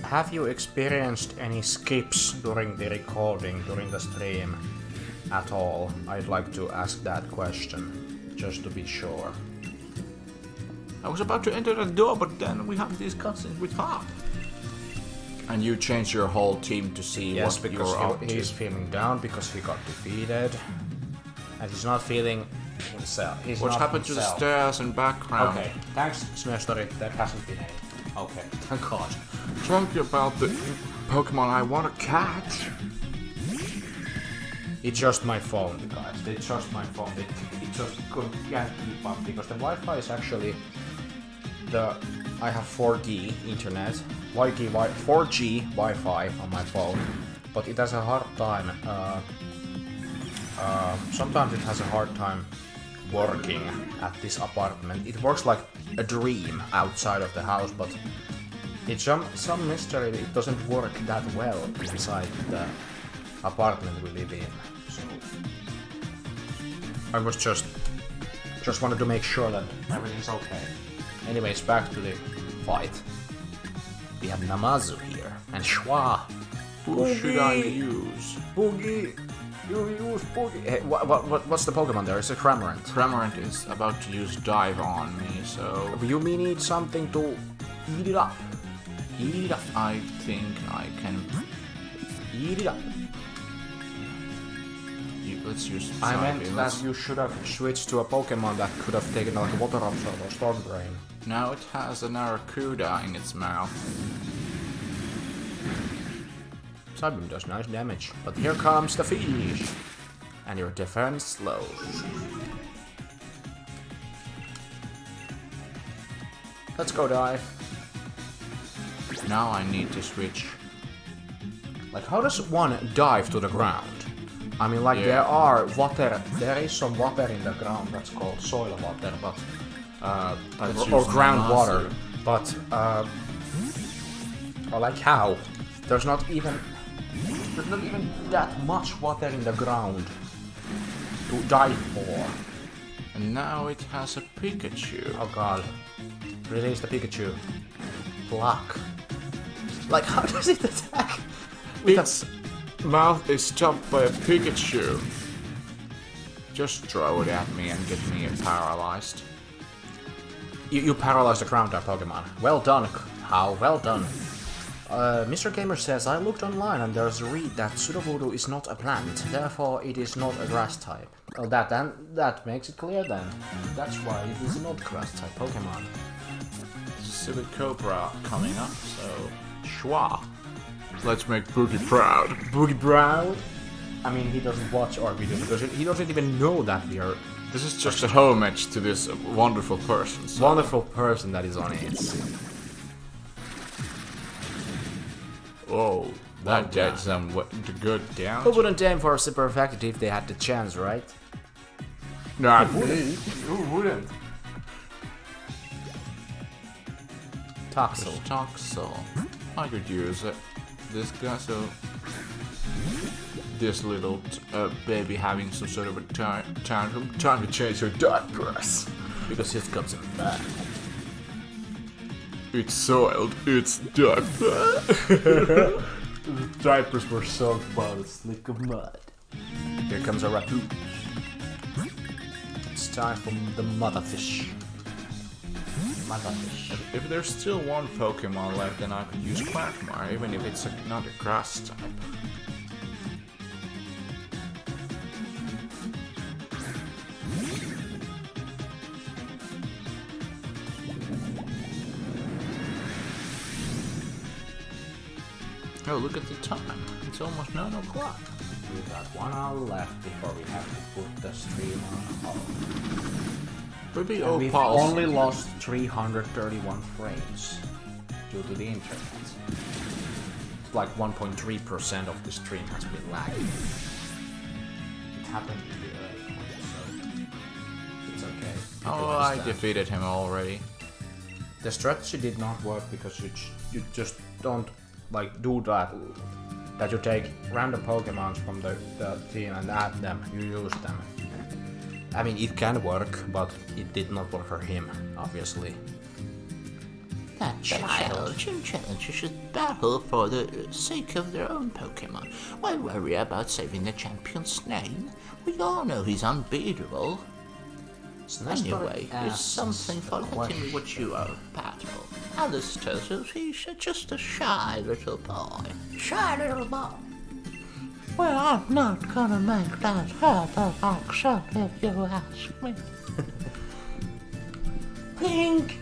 have you experienced any skips during the recording, during the stream at all? I'd like to ask that question, just to be sure. I was about to enter the door, but then we have these cutscenes with Hop. And you changed your whole team to see Yes, what because you're up he's to. feeling down because he got defeated. And he's not feeling himself. He's What's not happened to the himself. stairs and background? Okay, thanks, Snowstory. That hasn't been any. Okay, thank God. Talking about the Pokemon I want to catch. It's just my phone, guys. It's just my phone. It just can't keep up because the Wi-Fi is actually I have 4G internet, 4G Wi-Fi on my phone, but it has a hard time. Sometimes it has a hard time working at this apartment. It works like a dream outside of the house, but It's some mystery. It doesn't work that well inside the apartment we live in. So I was just wanted to make sure that everything's okay. Anyways, back to the fight. We have Namazu here and Schwa. Who should I use? Boogie. You use Boogie. Hey, what's the Pokemon there? It's a Cramorant. Cramorant is about to use Dive on me, so You may need something to eat it up. Eat it up. I think I can. Eat it up. Let's use. I meant Psybe. that you should have switched to a Pokemon that could have taken like a Water Absorb or Storm Drain. Now it has an Arracuda in its mouth. Psybeam does nice damage, but here comes the fish, and your defense slows. Let's go dive. Now I need to switch. Like, how does one dive to the ground? I mean, like, Yeah. there is some water in the ground that's called soil water, but, Let's or use groundwater, Namazu. but, or like how? There's not even that much water in the ground to dive for. And now it has a Pikachu. Oh god. Release the Pikachu. Block. Like, how does it attack? Its mouth is stopped by a Pikachu. Just throw it at me and get me paralyzed. You paralyzed the ground type Pokemon. Well done, How? Well done. Mr. Gamer says, I looked online and there's a read that Sudowoodo is not a plant, therefore it is not a grass type. Well, that makes it clear then. That's why it is not grass type Pokemon. There's a Cobra coming up, so Schwa. Let's make Boogie proud. Boogie Brown? I mean, he doesn't watch our videos because he doesn't even know that we are This is just a homage to this wonderful person. So. wonderful person that is on it. Oh, that did some good Who damage. wouldn't aim for a super effective if they had the chance, right? Not me. Who wouldn't? Toxel. Toxel. I could use it. This guy, so this little baby having some sort of a tantrum. Time to change her diapers. Because he's got some fat. It's soiled. It's diaper. Diapers were soaked by the slick of mud. Here comes a Rapu. It's time for the motherfish. Motherfish. If there's still one Pokemon left, then I could use Quackmire, even if it's not a grass type. Oh, look at the time. It's almost 9 o'clock. We got 1 hour left before we have to put the stream on hold. Maybe And we've Opal's only lost 331 frames due to the internet. Like 1.3% of the stream has been lagging. It happened in the early point, so it's okay. You Oh, can I understand. defeated him already. The strategy did not work because you just don't like do that. That you take random Pokemons from the team and add them, you use them. I mean, it can work, but it did not work for him, obviously. That child challenges should battle for the sake of their own Pokemon. Why worry about saving the champion's name? We all know he's unbeatable. Anyway, here's something for letting me watch you all battle. Alice tells us he's just a shy little boy. Shy little boy? Well, I'm not gonna make that hurt accent if you ask me. Pink!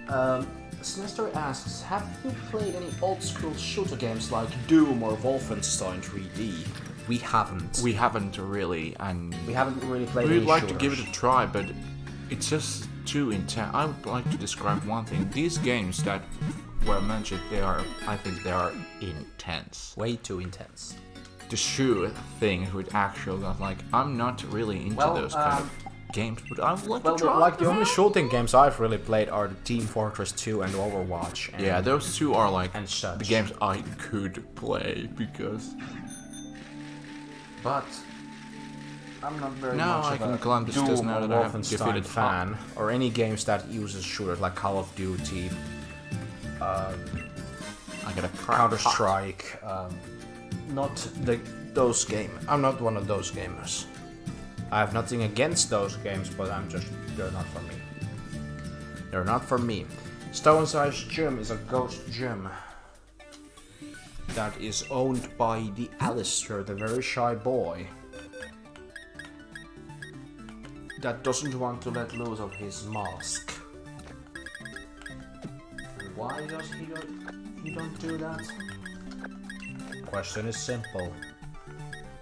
Sinestro asks, have you played any old school shooter games like Doom or Wolfenstein 3D? We haven't. We haven't really, and We haven't really played we'd any like shooters. to give it a try, but it's just too intense. I would like to describe one thing. These games that were mentioned, I think they are intense. Way too intense. To shoot things with actual guns, like, I'm not really into those kind of games, but I would like Well, to try. like the only shooting games I've really played are the Team Fortress 2 and Overwatch. And Yeah, those two are like and such. the games I could play because. But I'm not very Now much I of can a climb the stairs Doom now or that I have Wolfenstein defeated fan, or any games that uses shooters like Call of Duty, I gotta Counter Strike. Not those games. I'm not one of those gamers. I have nothing against those games, but they're not for me. They're not for me. Stone Size Gym is a ghost gym that is owned by the Alistair, the very shy boy that doesn't want to let loose of his mask. And why does he don't do that? Question is simple.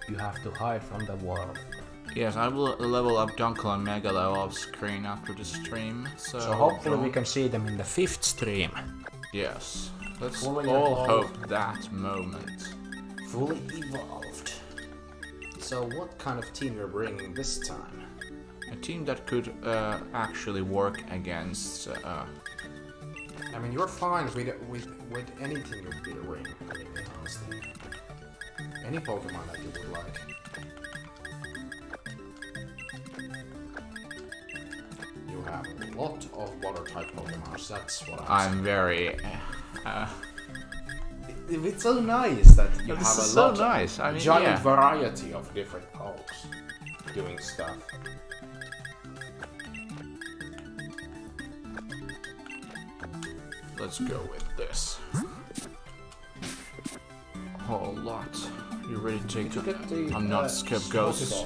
You have to hide from the world. Yes, I will level up Dunkel and Megalo off screen after the stream. So hopefully we can see them in the 5th stream. Yes, let's Fully all evolved. hope that moment. Fully evolved. So what kind of team you're bringing this time? A team that could actually work against. I mean, you're fine with anything you'd be bringing, honestly. Any Pokemon that you would like. You have a lot of water-type Pokemon, that's what I'm very. saying. It's so nice that you This have a is so lot nice. I of mean, giant yeah. variety of different Pokes doing stuff. Let's go with this. A whole lot. You ready to take it? I'm not skip ghosts.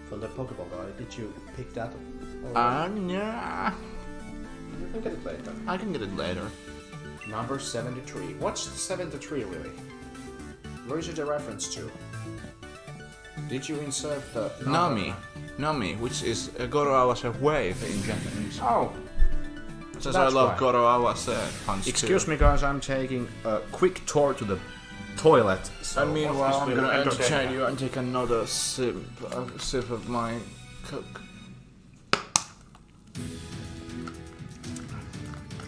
From the Pokeball guy, did you pick that up? Yeah. You can get it later. I can get it later. Number 73. What's 73 really? Where is it a reference to? Did you insert the Nami. Nami, which is Goro Awase wave in Japanese. Oh! Since I that's love why. Goro Awase punch Excuse me guys, I'm taking a quick tour to the toilet. So And meanwhile, I'm gonna entertain entertain you and take another sip of my Coke.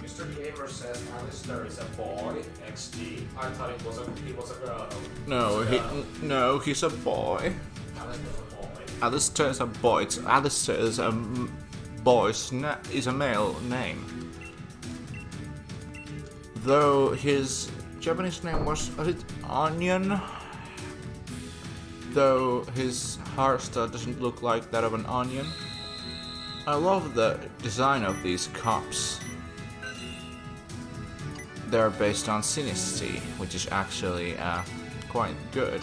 Mr. Gamer says Alistair is a boy. XD. I thought he was a girl. No, he's a boy. Alistair is a boy. Alistair is a boy. Alistair is a is a male name. Though his Japanese name was it Onion? Though his hairstyle doesn't look like that of an onion. I love the design of these cups. They're based on Sinisty, which is actually quite good.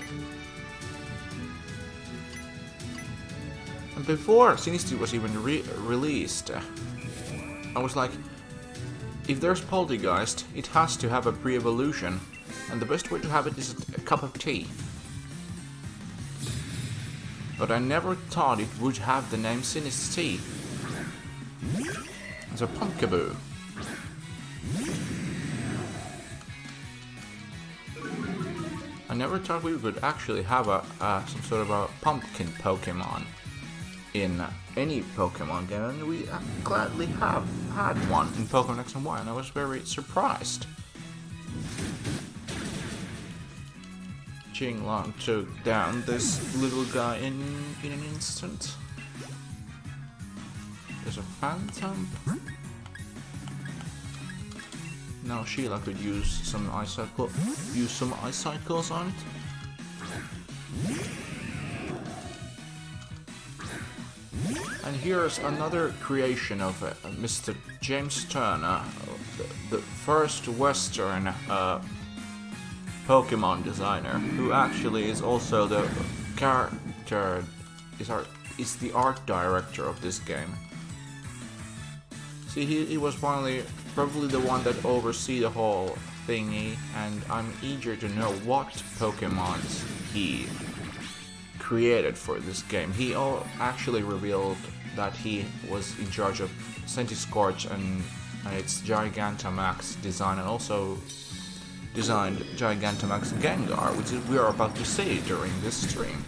And before Sinisty was even released, I was like, if there's Poltergeist, it has to have a pre-evolution, and the best way to have it is a cup of tea. But I never thought it would have the name Sinisty. It's a Pumpkaboo. I never thought we would actually have some sort of a pumpkin Pokemon in any Pokemon game, and we gladly have had one in Pokemon X and Y, and I was very surprised. Jinglong took down this little guy in an instant. There's a Phantom. Now Sheila could use some ice cycles on it. And here's another creation of Mr. James Turner, the first Western Pokemon designer, who actually is also the is the art director of this game. See, he was probably the one that oversee the whole thingy, and I'm eager to know what Pokemons he created for this game. He actually revealed that he was in charge of Centiskorch and its Gigantamax design, and also designed Gigantamax Gengar, which we are about to see during this stream.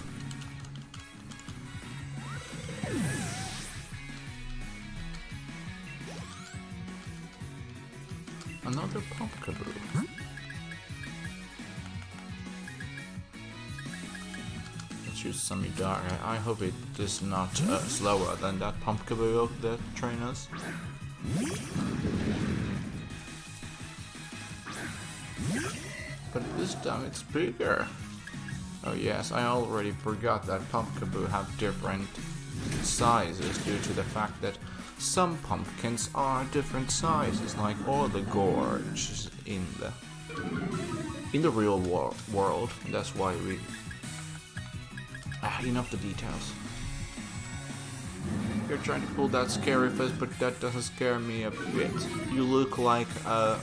another Pumpkaboo. Let's use some Idara. I hope it is not slower than that Pumpkaboo of the trainers. But this time it's bigger. Oh yes, I already forgot that Pumpkaboo have different sizes due to the fact that some pumpkins are different sizes, like all the gorge in the real world. That's why we enough the details. You're trying to pull that scary face, but that doesn't scare me a bit. You look like a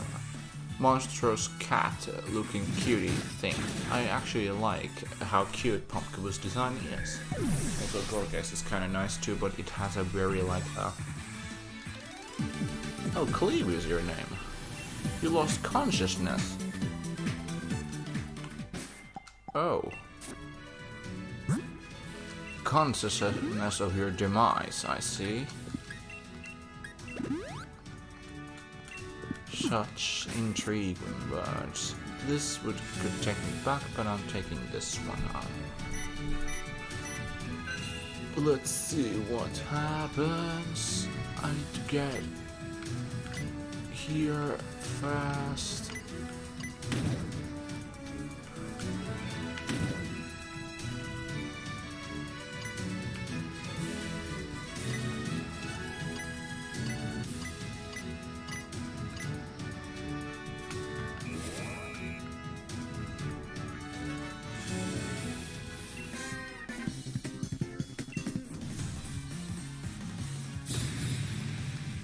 monstrous cat looking cutie thing. I actually like how cute Pumpkaboo's design is. Also Gorgas is kinda nice too, but it has a very like Oh, Cleve is your name. You lost consciousness. Oh. Consciousness of your demise, I see. Such intriguing words. This could take me back, but I'm taking this one on. Let's see what happens. I need to get here fast.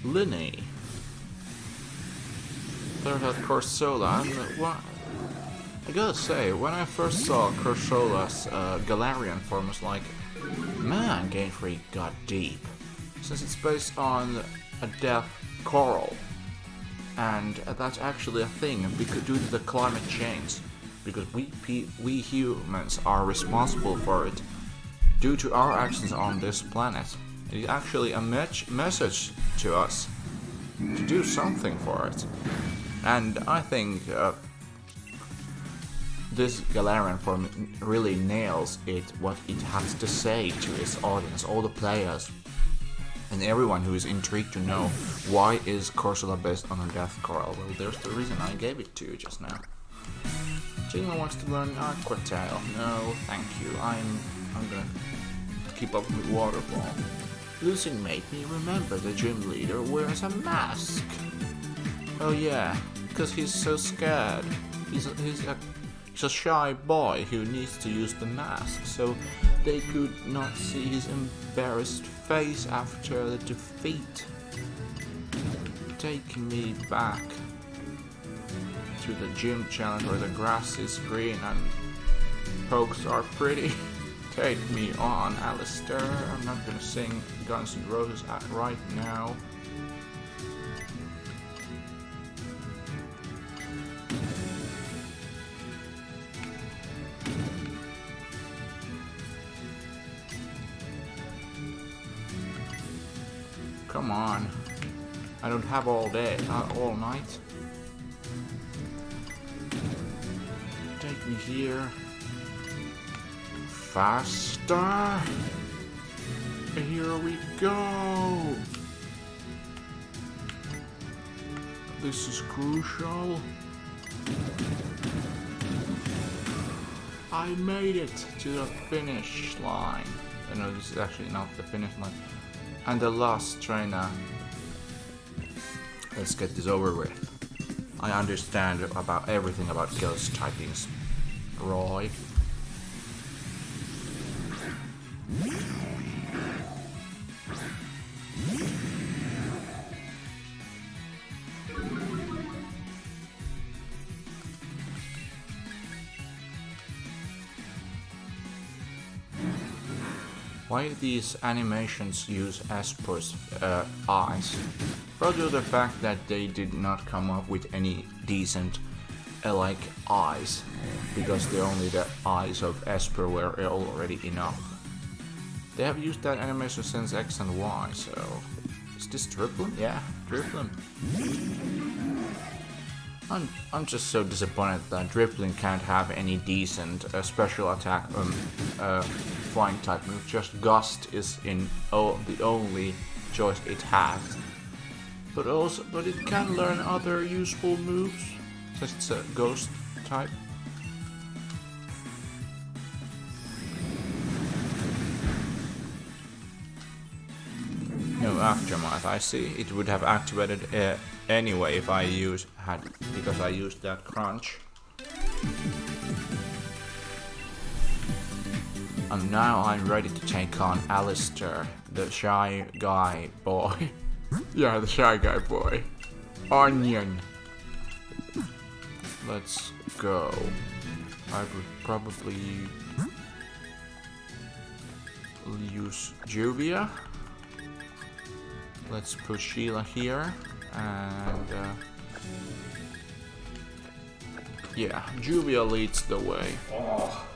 Linny. There's that Corsola, and I gotta say, when I first saw Corsola's Galarian form, I was like, man, Game Freak got deep. Since it's based on a death coral, and that's actually a thing because due to the climate change, because we humans are responsible for it due to our actions on this planet. It is actually a message to us to do something for it. And I think this Galarian form really nails it, what it has to say to its audience, all the players, and everyone who is intrigued to know why is Corsola based on a death coral. Well, there's the reason I gave it to you just now. Jingla wants to learn Aqua Tail. No, thank you. I'm gonna keep up with Waterfall. Losing made me remember the gym leader wears a mask. Oh yeah, because he's so scared. He's a shy boy who needs to use the mask, so they could not see his embarrassed face after the defeat. Take me back to the gym challenge where the grass is green and pokes are pretty. Take me on, Alistair. I'm not gonna sing Guns N' Roses right now. Come on. I don't have all day, all night. Take me here. Faster! Here we go! This is crucial. I made it to the finish line. Oh, no, this is actually not the finish line. And the last trainer. Let's get this over with. I understand about everything about ghost typings, Roy. Why these animations use Esper's eyes? Probably the fact that they did not come up with any decent like eyes, because only the eyes of Esper were already enough. They have used that animation since X and Y, so... Is this Driplim? Yeah, Driplim. I'm just so disappointed that Dribbling can't have any decent special attack flying type move. Just Gust is the only choice it has. But it can learn other useful moves, since it's a ghost type. No aftermath. I see. It would have activated anyway if because I used that crunch. And now I'm ready to take on Alistair, the shy guy boy. Yeah, the shy guy boy. Onion. Let's go. I would probably use Juvia. Let's put Sheila here, and yeah, Juvia leads the way. Oh,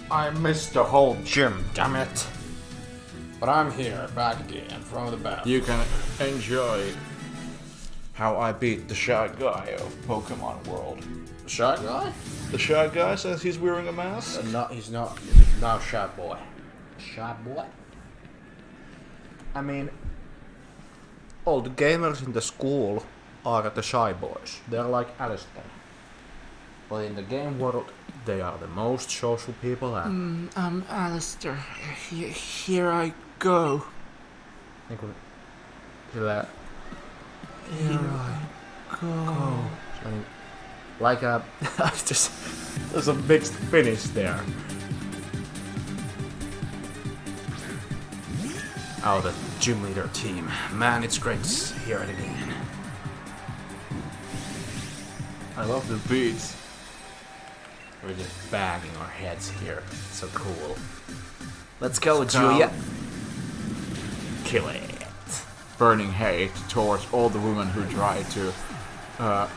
I missed the whole gym, damn it. But I'm here, back again, from the back. You can enjoy how I beat the shy guy of Pokemon World. Shy guy? The shy guy says he's wearing a mask? He's not shy boy. Shy boy? I mean, all the gamers in the school are the shy boys. They're like Alistair. But in the game world, they are the most social people ever. I'm Alistair. Here I go. Here I go. Like a... there's a mixed finish there. Oh, the gym leader team. Man, it's great to hear it again. I love the beats. We're just banging our heads here. So cool. Let's go, Julia. Kill it. Burning hate towards all the women who try to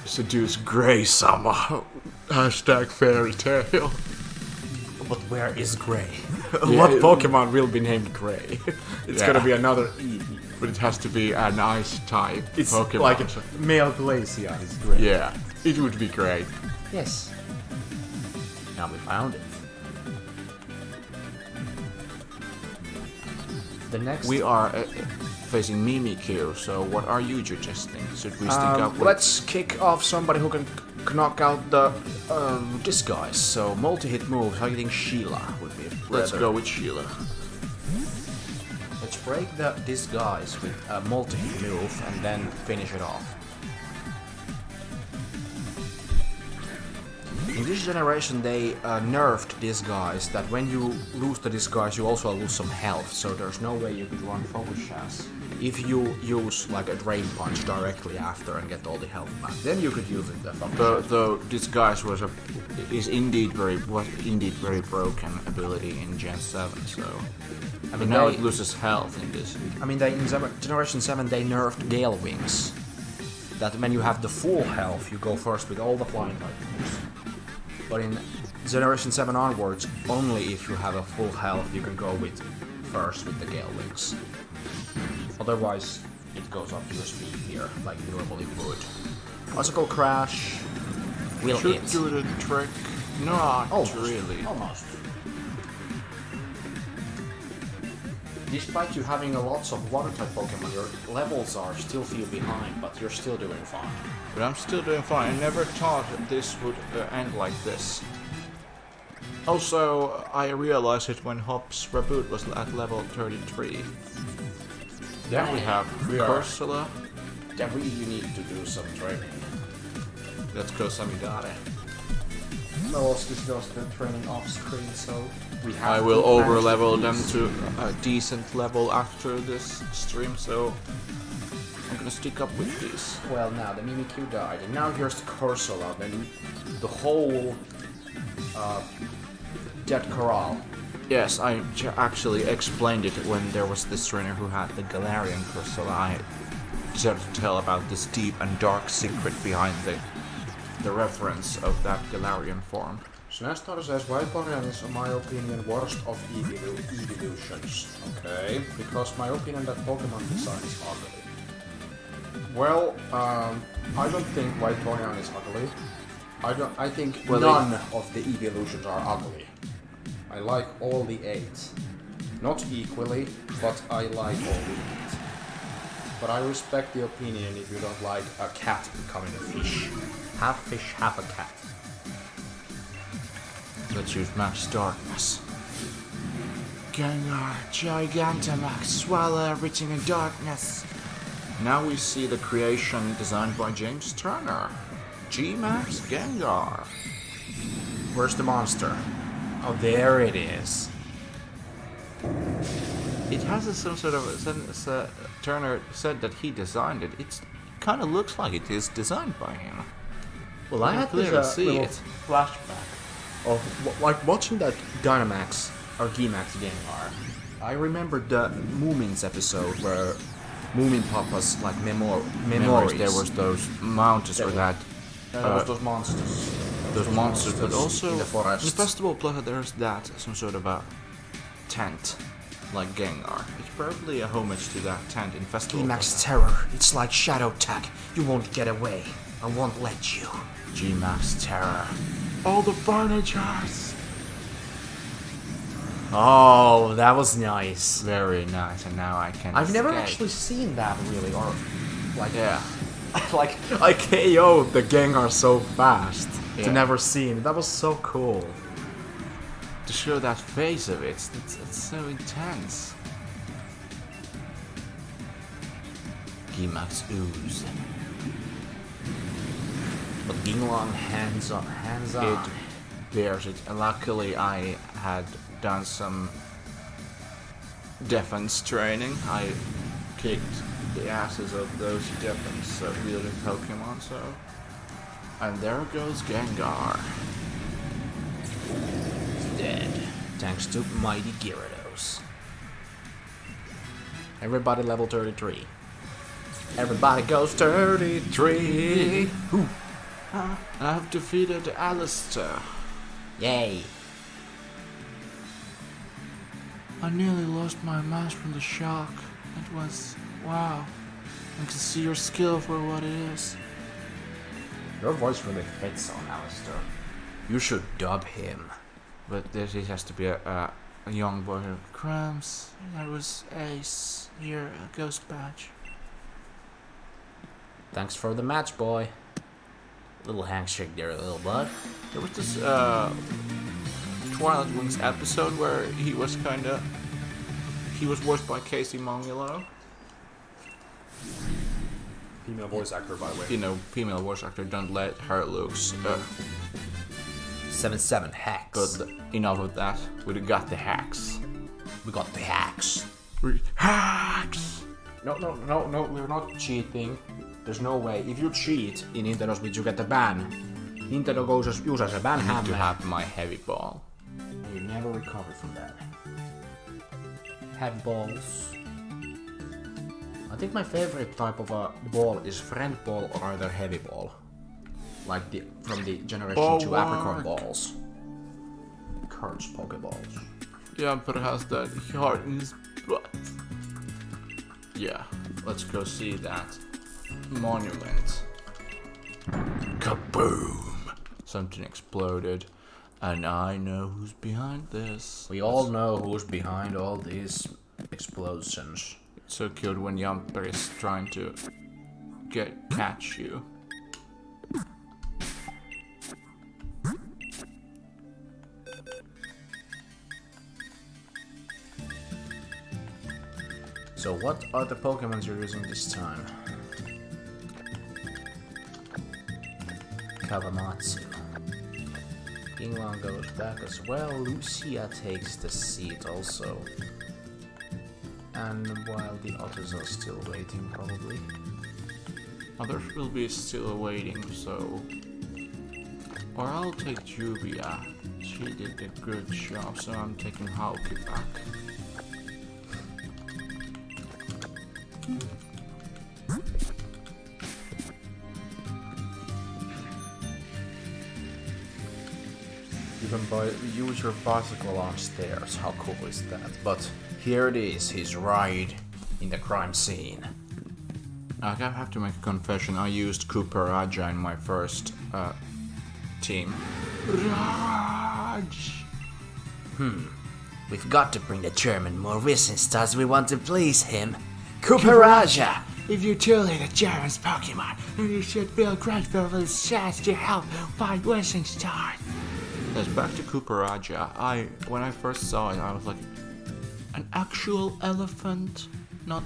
seduce Grey somehow. Hashtag fairy tale. But where is Grey? Yeah, What Pokemon will be named Grey? It's Yeah. gonna be another E. But it has to be an ice type It's Pokemon. like a male Glaceon is Grey. Yeah, it would be great. Yes. Now we found it. The next... We are facing Mimikyu, so what are you suggesting? Should we stick up with... Let's kick off somebody who can knock out the disguise. So multi-hit moves, targeting Sheila would be Let's rather- go with Sheila. Let's break the disguise with a multi-hit move and then finish it off. In this generation they nerfed disguise, that when you lose the disguise you also lose some health, so there's no way you could run focus shots. If you use like a drain punch directly after and get all the health back, then you could use it the focus shot. Though disguise was indeed very broken ability in Gen 7, so I but now it loses health in this. I mean, in Generation 7 they nerfed Gale Wings. That when you have the full health, you go first with all the flying type moves. But in Generation 7 onwards, only if you have a full health you can go first with the Gale Wings. Otherwise, it goes up your speed here, like you normally would. Musical Crash will Should hit. do the trick. Not really. Almost. Despite you having lots of water-type Pokemon, your levels are still feel behind, but you're still doing fine. But I'm still doing fine. I never thought this would end like this. Also, I realized it when Hop's reboot was at level 33. Then we have Corsola. Then you need to do some training. Let's go Samidare. Oskis does the training off screen, so we have I will to over manage level to them use- to a decent level after this stream, so I'm gonna stick up with these. Well, now the Mimikyu died, and now here's the Corsola, then the whole Dead Corral. Yes, I actually explained it when there was this trainer who had the Galarian Corsola. I decided to tell about this deep and dark secret behind the reference of that Galarian form. Snastar says, Vaporeon is, in my opinion, worst of evolutions. Okay, because my opinion that Pokemon design is ugly. Well, I don't think Whitonian is ugly. I think Well, none of the evolutions are ugly. I like all the 8. Not equally, but I like all the 8. But I respect the opinion if you don't like a cat becoming a fish. Half fish, half a cat. Let's use Max Darkness. Gengar, Gigantamax, swallow everything in darkness. Now we see the creation designed by James Turner. G-Max Gengar. Where's the monster? Oh, there it is. It has some sort of... Turner said that he designed it. It kind of looks like it is designed by him. Well, I had clearly this see little it. flashback of like watching that Dynamax or G-Max Gengar. I remember the Moomins episode where Moomin Papa's like memories. There was those mountains or that... There was those monsters. Those monsters, but also in the forest. in Festival Plaza there's that, some sort of a tent, like Gengar. It's probably a homage to that tent in Festival G-Max Terror. It's like Shadow Tag. You won't get away. I won't let you. G-Max Terror. All the furnitures! Oh, that was nice. Very nice, and now I can I've never escape. actually seen that really, or like Yeah. like I KO'd the Gengar so fast Yeah. to never see him. That was so cool. To show that face of it, it's so intense. G-Max Ooze. But Ginglong hands on. It bears it. Luckily, I had done some defense training. I kicked the asses of those defense wielding Pokemon, so. And there goes Gengar. Dead. Thanks to mighty Gyarados. Everybody level 33. Everybody goes 33. Who? I've defeated Alistair. Yay. I nearly lost my mouse from the shock. It was... wow. I can see your skill for what it is. Your voice really fits on Alistair. You should dub him. But this has to be a young boy. Crumbs, that was Ace. Here, a ghost badge. Thanks for the match, boy. Little handshake there, little bud. There was this Twilight Wings episode where he was voiced by Casey Mongulo. Female voice actor, by the way. You know, female voice actor, don't let her looks. 7-7 hacks. But enough of that. We got the hacks. We got the hacks. Hacks! No, we're not cheating. There's no way. If you cheat in Nintendo's Switch, you get a ban. Nintendo uses a ban I need hammer. to have my heavy ball. And you never recover from that. Heavy balls. I think my favorite type of a ball is friend ball or either heavy ball. Like from the Generation 2 Apricot balls. Kurt's Pokeballs. Yeah, but has that heart in his butt. Yeah, let's go see that monument. Kaboom! Something exploded, and I know who's behind this. We all know who's behind all these explosions. It's so cute when Jumper is trying to catch you. So what are the Pokemons you're using this time? Kawamatsu. Yinglan goes back as well. Lucia takes the seat also. And while the others are still waiting, probably. Others will be still waiting, so... Or I'll take Juvia. She did a good job, so I'm taking Hauki back. You can use your bicycle on stairs. How cool is that? But here it is, his ride in the crime scene. I have to make a confession. I used Cooperaja in my first team. Raj! We've got to bring the German more Wissenstars. We want to please him. Cooperaja! If you're truly the German's Pokemon, then you should feel grateful for this chance to help fight Wissenstars. Yes, back to Cooperaja. When I first saw it, I was like, an actual elephant? Not,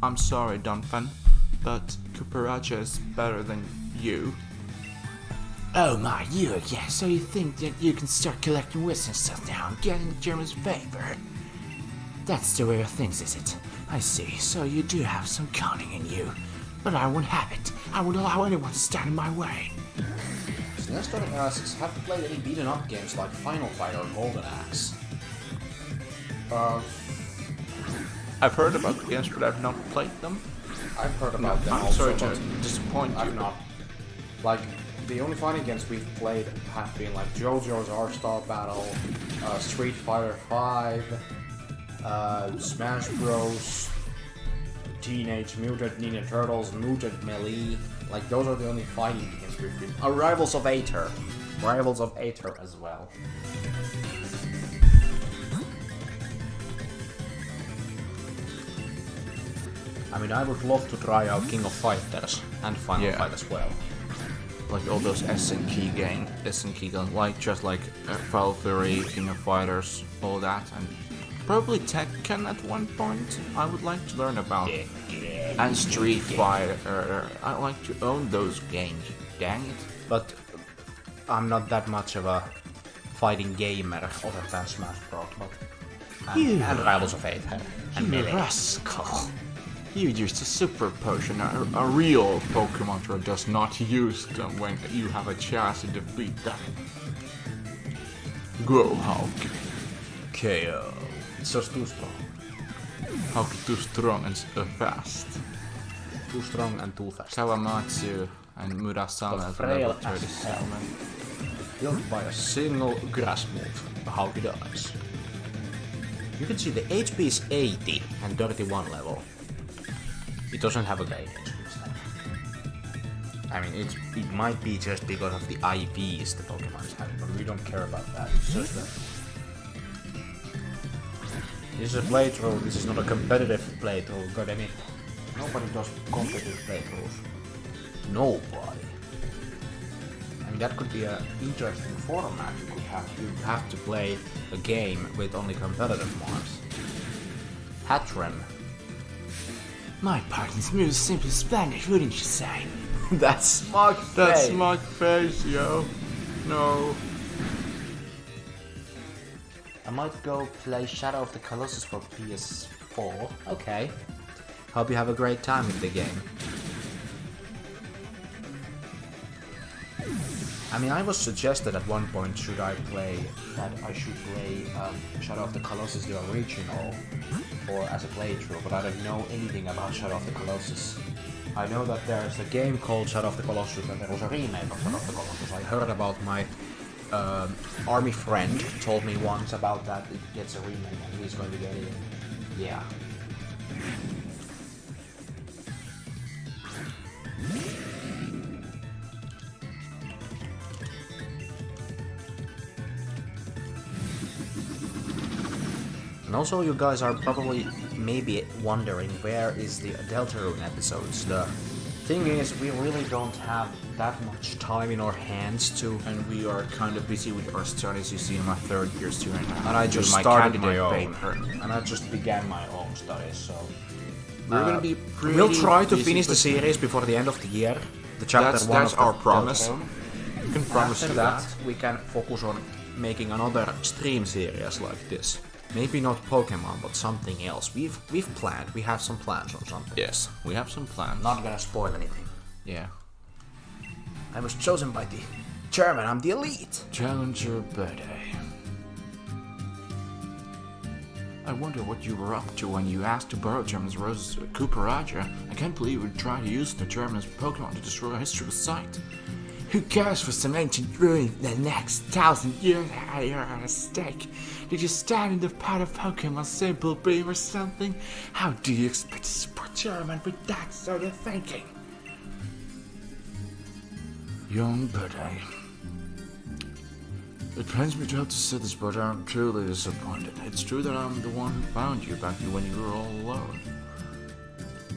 I'm sorry, Dunfan, but Cooperaja is better than you. Oh my, you again. So you think that you can start collecting Wissenstars now and getting the German's favor? That's the way of things, is it? I see, so you do have some cunning in you. But I won't have it. I won't allow anyone to stand in my way. Nestor asks, have you played any beaten up games like Final Fight or Golden Axe? I've heard about the games, but I've not played them. I've heard about them I'm also, sorry to but disappoint you. I've not. Like, the only fighting games we've played have been like JoJo's All-Star Battle, Street Fighter 5, Smash Bros, Teenage Mutant Ninja Turtles, Mutant Melee. Like, those are the only fighting games we've been. Rivals of Aether. Rivals of Aether as well. I mean, I would love to try out King of Fighters and Final Fight as well. Like all those SNK games, like just like Foul Fury, King of Fighters, all that, and probably Tekken at one point. I would like to learn about. And Street Fighter. I like to own those games. Dang it! But I'm not that much of a fighting gamer other than Smash Bros. And Rivals of Aether and Melee. Rascal. You used a super potion. A real Pokemon trainer does not use them when you have a chance to defeat them. Go, Hulk. KO. It's just too strong. Hulk too strong and fast. Too strong and too fast. Kawamatsu and Murasame But at frail level as 37. Killed by a single grass move. How he dies. You can see the HP is 80 and 31 level. It doesn't have a great HP. I mean, it might be just because of the IVs the Pokemon's having, but we don't care about that. It's just that this is a playthrough. This is not a competitive playthrough. Got any? Nobody does competitive playthroughs. Nobody. I mean, that could be an interesting format. You have to play a game with only competitive ones. Hatrim. My partner's move is simply splendid, wouldn't you say? That's smug face. That's smug face, yo. No. I might go play Shadow of the Colossus for PS4. Okay. Hope you have a great time with the game. I mean, I was suggested at one point should I should play Shadow of the Colossus the original or as a playthrough, but I don't know anything about Shadow of the Colossus. I know that there's a game called Shadow of the Colossus and there was a remake of Shadow of the Colossus. I heard about my army friend told me once about that it gets a remake and he's going to get it. Yeah. And also you guys are probably maybe wondering where is the Deltarune episodes. The thing is we really don't have that much time in our hands to, And we are kind of busy with our studies. You see, in my third year student. and I just my started my candidate own. paper. And I just began my own studies, so We're gonna be pretty we'll try to busy, finish the but series before the end of the year. The chapter one that's of our the promise. Deltarune. You can promise After you that, we can focus on making another stream series like this. Maybe not Pokemon, but something else. We've planned. We have some plans on something. Yes, we have some plans. Not gonna spoil anything. Yeah. I was chosen by the chairman. I'm the elite. Challenger birthday. I wonder what you were up to when you asked to borrow German's Rose's Cooperaja. I can't believe you would try to use the German's Pokemon to destroy a history site. Who cares for some ancient ruin the next 1,000 years you're at stake? Did you stand in the path of Pokémon Simple Beam or something? How do you expect to support German with that sort of thinking? Young Birdie. It pains me to have to say this, but I'm truly disappointed. It's true that I'm the one who found you back when you were all alone.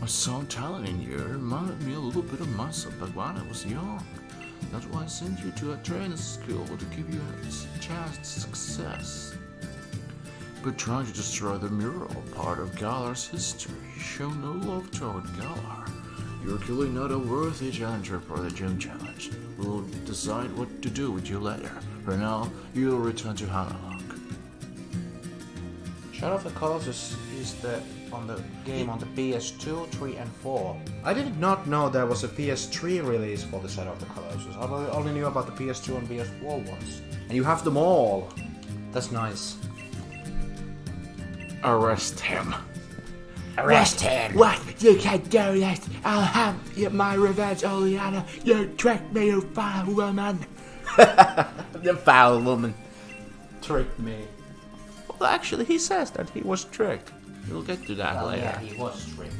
I saw talent in you. It reminded me a little bit of myself back when I was young. That's why I sent you to a training school to give you a chance to success. But trying to destroy the mural, part of Galar's history, show no love toward Galar. You're clearly not a worthy challenger for the gym challenge. We'll decide what to do with you later. For now, you'll return to Hammerlocke. Shadow of the Colossus is on the game on the PS2, 3 and 4. I did not know there was a PS3 release for the Shadow of the Colossus. I only knew about the PS2 and PS4 ones. And you have them all. That's nice. Arrest him. Arrest him! What? You can't do that! I'll have my revenge, Oleana! You tricked me, you foul woman! The foul woman. Tricked me. Well, actually, he says that he was tricked. We'll get to that later. Yeah, he was tricked.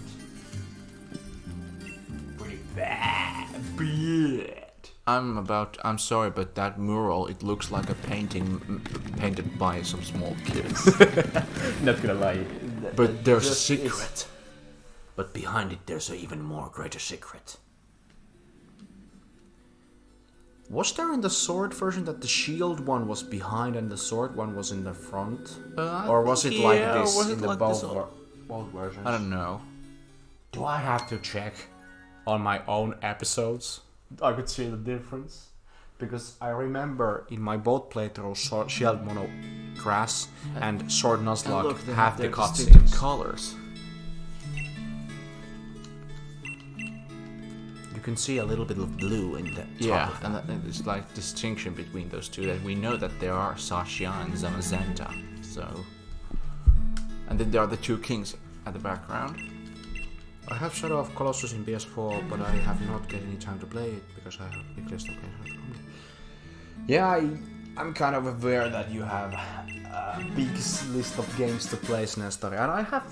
Pretty bad. I'm sorry, but that mural, it looks like a painting painted by some small kids. Not gonna lie. But there's a secret. But behind it there's an even more greater secret. Was there in the sword version that the shield one was behind and the sword one was in the front? Or was it like this in the both versions? I don't know. Do I have to check on my own episodes? I could see the difference. Because I remember in my both playthroughs, Shield Mono Grass and Sword Nuzlocke have the cutscenes. Colors. You can see a little bit of blue in the top Yeah, of and it's like distinction between those two. That we know that there are Sasha and Zamazenta. So, and then there are the two kings at the background. I have Shadow of Colossus in PS4, but I have not get any time to play it because I have a big list of games. Yeah, I'm kind of aware that you have a big list of games to play, Nestor, and I have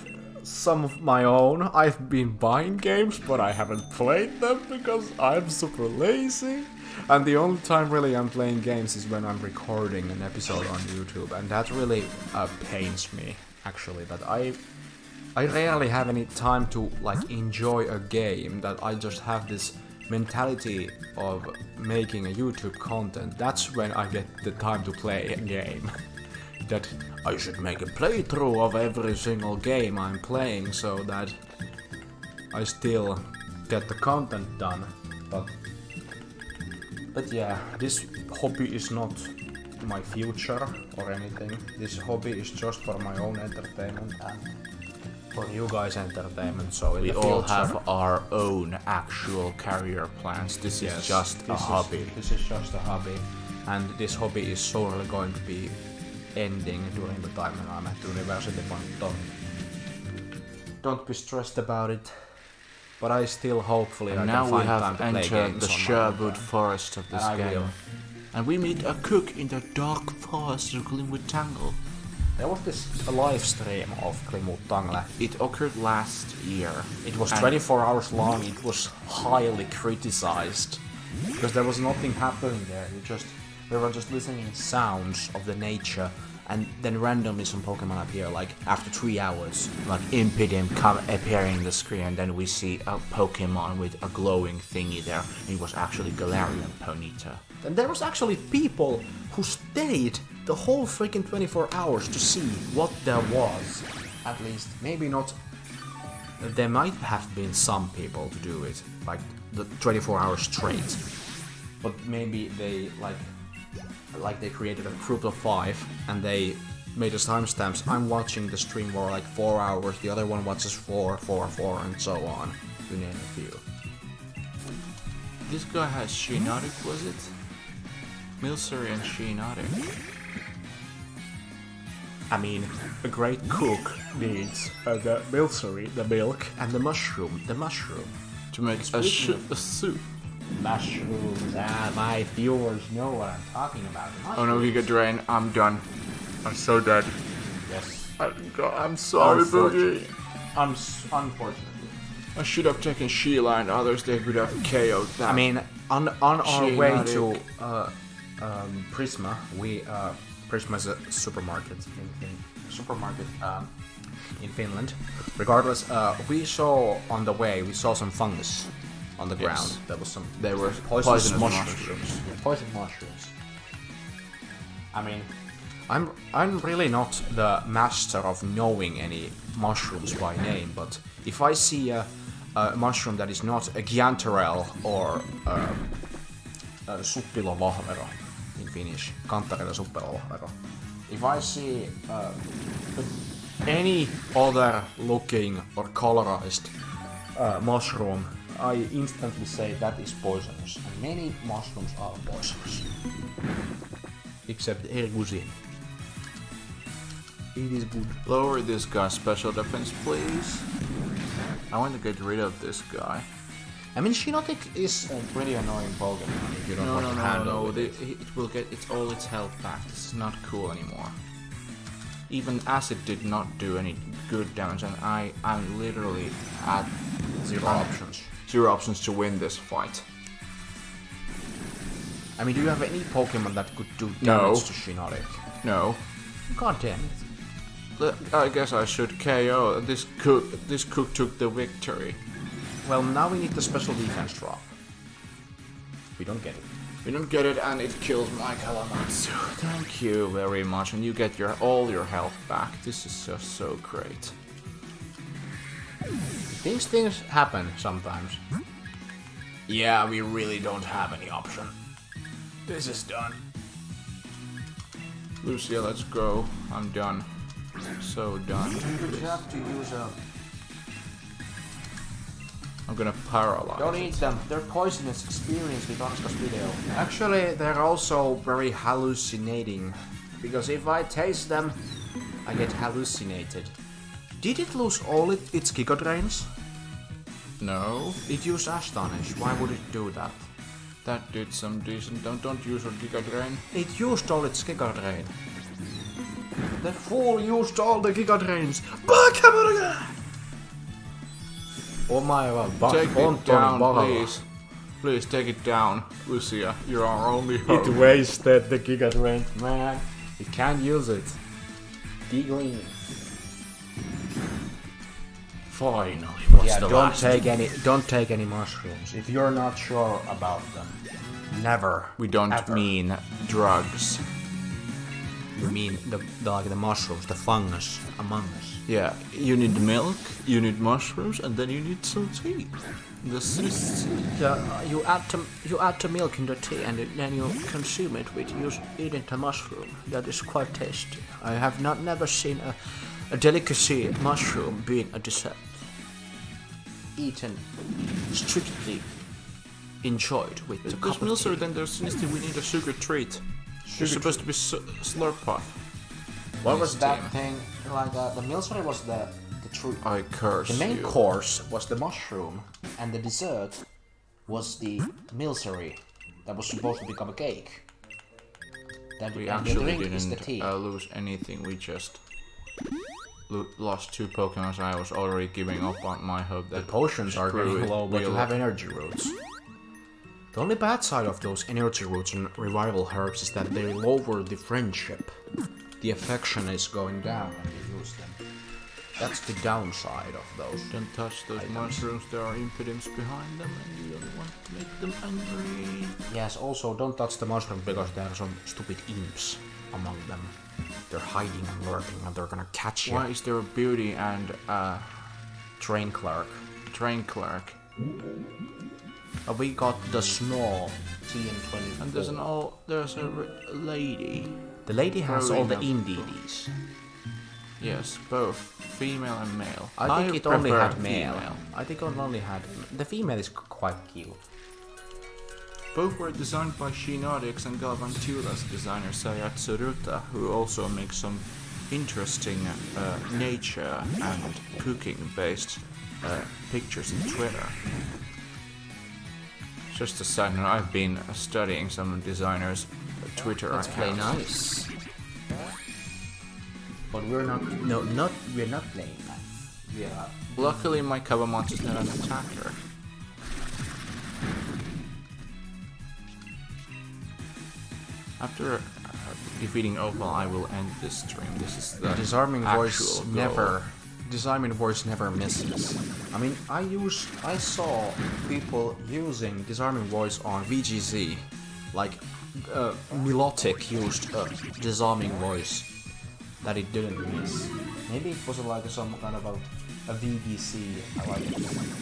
some of my own. I've been buying games, but I haven't played them because I'm super lazy. And the only time really I'm playing games is when I'm recording an episode on YouTube, and that really pains me, actually, that I rarely have any time to like enjoy a game, that I just have this mentality of making a YouTube content. That's when I get the time to play a game. That I should make a playthrough of every single game I'm playing so that I still get the content done. But yeah, this hobby is not my future or anything. This hobby is just for my own entertainment and for you guys' entertainment. So in We the all future, have our own actual career plans. This is just a hobby. This is just a hobby, and this hobby is surely going to be ending during the time when I'm at university. But don't be stressed about it. But I still hopefully And I now can we find time have to play entered games the on my own Sherwood time. forest of this And I game. will. And we meet a cook in the dark forest of Glimwood Tangle. There was this live stream of Grimwood Tangle. It occurred last year. It was And 24 hours long. It was highly criticized because there was nothing happening there. We were just listening to sounds of the nature, and then randomly some Pokemon appear, like after 3 hours. Like Impidimp come appearing in the screen, and then we see a Pokemon with a glowing thingy there. It was actually Galarian Ponyta. And there was actually people who stayed the whole freaking 24 hours to see what there was. At least, maybe not. There might have been some people to do it, like the 24 hours straight. But maybe they like they created a group of 5 and they made us timestamps. I'm watching the stream for like 4 hours, the other one watches 4, and so on, to name a few. This guy has Shiinotic, was it? Milcery and Shiinotic. I mean, a great cook needs the milcery, the milk, and the mushroom. To make a soup. Mushrooms. My viewers know what I'm talking about. Oh no, Giga Drain, I'm done. I'm so dead. Yes. I'm sorry, Boogie. Unfortunately. I should have taken Sheila and others, they could have KO'd that. I mean, on our way to Genetic. Prisma, Prisma is a supermarket in Finland. Regardless, we saw on the way some fungus on the ground. Yes. There was some. They were Poisonous poisonous mushrooms. Yeah, poison mushrooms. I mean, I'm really not the master of knowing any mushrooms by name, but if I see a mushroom that is not a giantarell or a suppilovahvero in Finnish, kantarella suppilovahvero. If I see any other looking or colorized mushroom, I instantly say that is poisonous. And many mushrooms are poisonous. Except ergusi. It is good. Lower this guy's special defense, please. I want to get rid of this guy. I mean, Shinotic is a pretty annoying Pokemon if you don't want to handle it. It will get all its health back. This is not cool anymore. Even Acid did not do any good damage, and I'm literally at Zero options. zero options to win this fight. I mean, do you have any Pokemon that could do No. damage to Shinotic? No. God damn it. I guess I should KO. This cook took the victory. Well, now we need the special defense drop. We don't get it. We don't get it, and it kills my Kalamatsu. Thank you very much, and you get all your health back. This is just so great. Things happen sometimes. Yeah, we really don't have any option. This is done. Lucia, let's go. I'm done. So done. You have to use a... I'm gonna paralyze. Don't it. eat them. They're poisonous. Experience with Arska's video. Actually, they're also very hallucinating. Because if I taste them, I get hallucinated. Did it lose all its Giga Drains? No, It used Astonish. Why would it do that? that did some decent. Don't use your Giga Drain. It used all its Giga Drain. The fool used all the Giga Drains. Oh my god, Take it down, please. Please take it down, Lucia. You're our only hope. It wasted the Giga Drain, man. You can't use it. Degreen. Finally, what's Yeah, the don't last? take any mushrooms if you're not sure about them. Never. We don't ever. mean drugs. We mean the mushrooms, the fungus among us. Yeah, you need milk, you need mushrooms, and then you need some tea. This is You add the milk in the tea and then you consume it with eating the mushroom. That is quite tasty. I have never seen a delicacy mushroom being a dessert. Eaten strictly enjoyed with the There's cup of Milcer, tea. then there's Sinisty, we need a sugar treat. There's supposed to be Slurpuff. What was Nice that team. thing? Like the Milcery was the truth. I curse The main you. course was the mushroom, and the dessert was the Milcery that was supposed to become a cake. That We and the actually drink is the didn't tea. lose anything, we just lost 2 Pokemon, so I was already giving up on my hope that Potions are screw getting it, low, but you we'll- have energy roots. The only bad side of those energy roots and revival herbs is that they lower the friendship. The affection is going down when you use them. That's the downside of those. Don't touch those mushrooms, there are impediments behind them and you don't want to make them angry. Yes, also don't touch the mushroom because there are some stupid imps among them. They're hiding and lurking and they're gonna catch you. Why is there a beauty and a Train clerk. train clerk? We got the small TN24. And there's a lady. The lady has all the Growing up. NDDs. Yes, both female and male. I think it only prefer had male. female. I think it only had... The female is quite cute. Both were designed by Shinodix and Galvantula's designer Sayatsu Ruta, who also makes some interesting nature and cooking based pictures on Twitter. Just a side note, I've been studying some designers' Twitter Let's play accounts. nice. But we're not. We're not playing nice. Yeah. Luckily, my Kavamon is not an attacker. After defeating Opal, I will end this stream. This is the Disarming voice actual goal. never. Disarming voice never misses. I mean, I saw people using disarming voice on VGZ, like Milotic used a disarming voice that it didn't miss. Maybe it was like some kind of a VGC, like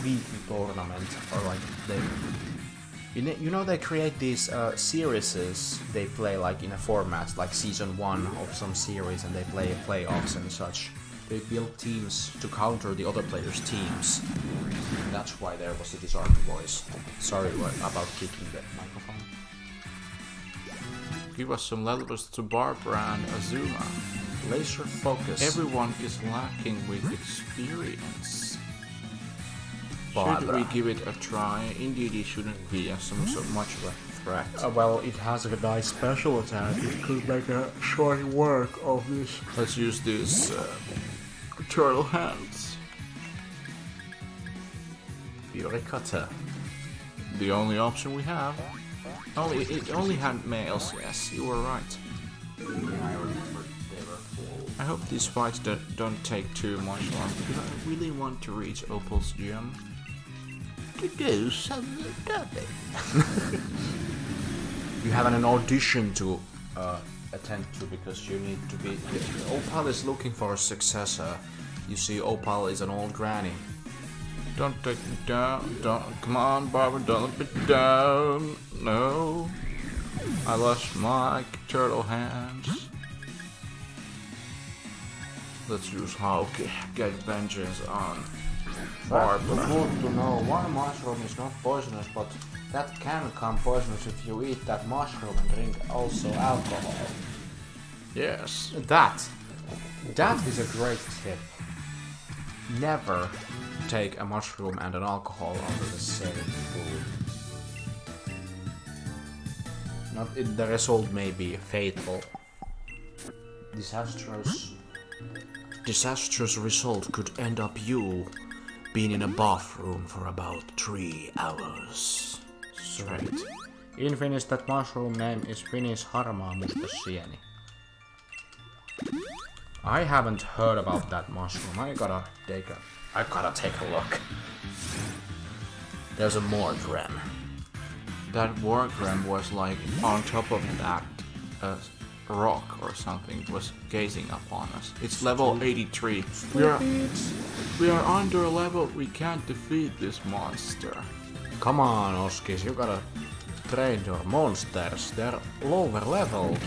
weekly tournament, or like they. You know they create these series they play like in a format like season 1 of some series and they play playoffs and such. They build teams to counter the other players' teams. That's why there was a disarming voice. Sorry about kicking the microphone. Give us some levels to Barbara and Azuma. Laser focus. Everyone is lacking with experience. Should Barbara. we give it a try? Indeed, it shouldn't be so much of a threat. Well, it has a nice special attack. It could make a short work of this. Let's use these turtle hands. Fury Cutter. The only option we have. It only had males, yes, you were right. I hope these fights don't take too much long, because I really want to reach Opal's gym. To do some dubbing. You have an audition to attend to because you need to be. Opal is looking for a successor. You see, Opal is an old granny. Don't take me down, come on Barbara, don't let me down, no. I lost my turtle hands. Let's use Hauke, get vengeance on Barbara. Good to know. One mushroom is not poisonous, but that can become poisonous if you eat that mushroom and drink also alcohol. Yes. That is a great tip. Never take a mushroom and an alcohol under the same food. The result may be fatal. Disastrous result could end up you being in a bathroom for about 3 hours straight. In Finnish, that mushroom name is Finnish harmaamusta-sieni. I haven't heard about that mushroom. I gotta take a look. There's a Mordrem. That Wargram was like on top of that rock or something. It was gazing upon us. It's level 83. We are under a level. We can't defeat this monster. Come on, Oskis, you gotta train your monsters. They're lower level.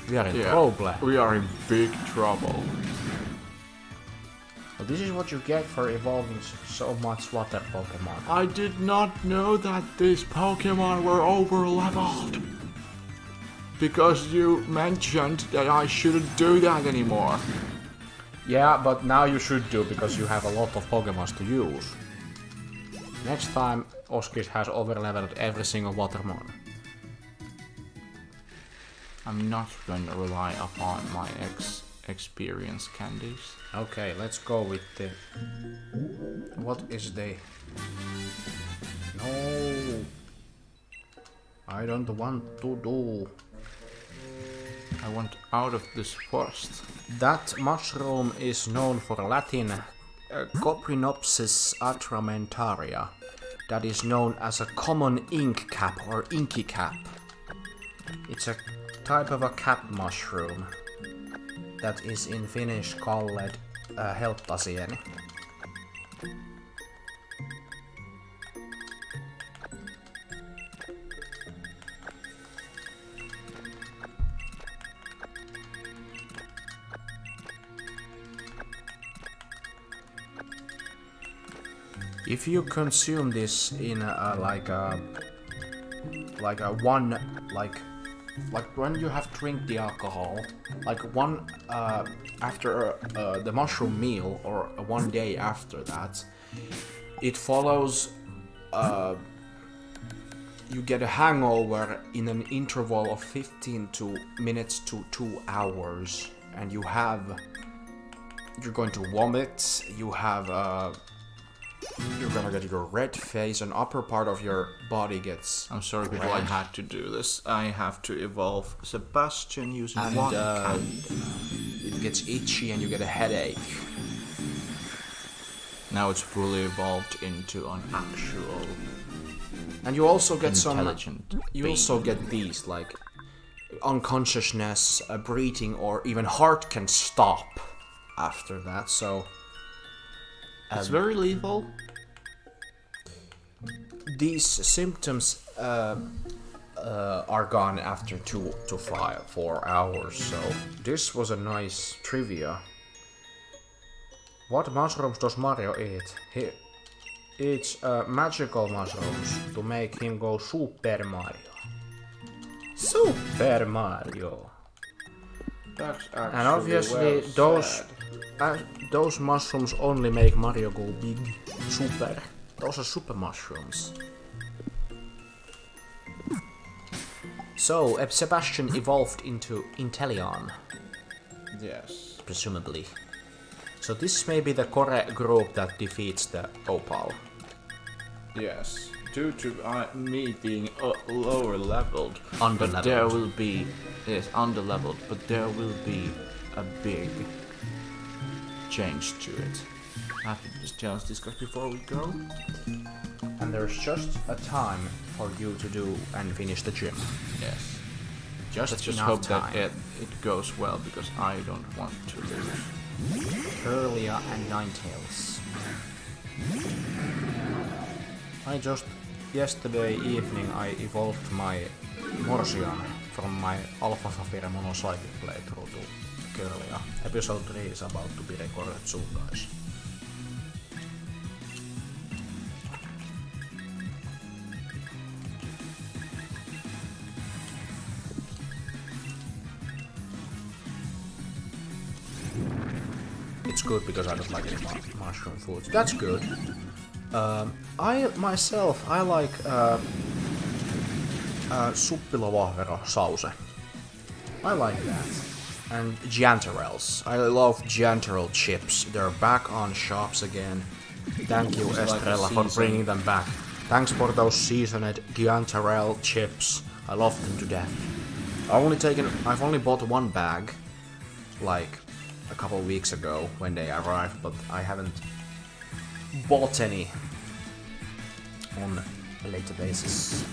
We are in trouble. We are in big trouble. Well, this is what you get for evolving so much water Pokemon. I did not know that these Pokemon were over leveled. Because you mentioned that I shouldn't do that anymore. Yeah, but now you should do because you have a lot of Pokemons to use. Next time, Oskis has over-leveled every single Watermon. I'm not going to rely upon my experience candies. Okay, let's go with the... What is the... No... I don't want to do... I want out of this forest. That mushroom is known for Latin Coprinopsis atramentaria. That is known as a common ink cap or inky cap. It's a type of a cap mushroom that is in Finnish called helttasieni. If you consume this in like when you have drink the alcohol, like one after the mushroom meal or one day after that, it follows you get a hangover in an interval of 15 minutes to 2 hours, and you're going to vomit, you're gonna get your red face, and upper part of your body gets I'm sorry, people, I had to do this. I have to evolve Sebastian using and one candy. it gets itchy and you get a headache. Now it's fully evolved into an actual And you also get intelligent you being. also get these like unconsciousness, breathing, or even heart can stop after that. So It's very lethal. these symptoms are gone after 2 to 4 hours. So this was a nice trivia. What mushrooms does Mario eat? He eats magical mushrooms to make him go Super Mario. Super Mario. That's And obviously those mushrooms only make Mario go big. Super. Those are super mushrooms. So, Sebastian evolved into Inteleon, Yes. presumably. So this may be the core group that defeats the Opal. Yes. Due to me being lower leveled, but Underleveled. there will be underleveled, but there will be a big change to it. I have to just discuss before we go. And there's just a time for you to do and finish the gym. Yes. Just Just enough hope time. that it goes well, because I don't want to lose. Curlia and Ninetales. Yesterday evening I evolved my Morsian from my Alpha Sapphire Monocyclic playthrough to Curlia. Episode 3 is about to be recorded soon, guys. It's good because I don't like any mushroom foods. That's good. I like suppilovahvero sause. I like that. And Giantarels. I love Giantarel chips. They're back on shops again. Thank you, Estrella, for bringing them back. Thanks for those seasoned Giantarel chips. I love them to death. I've only bought one bag, like a couple weeks ago when they arrived, but I haven't bought any on a later basis.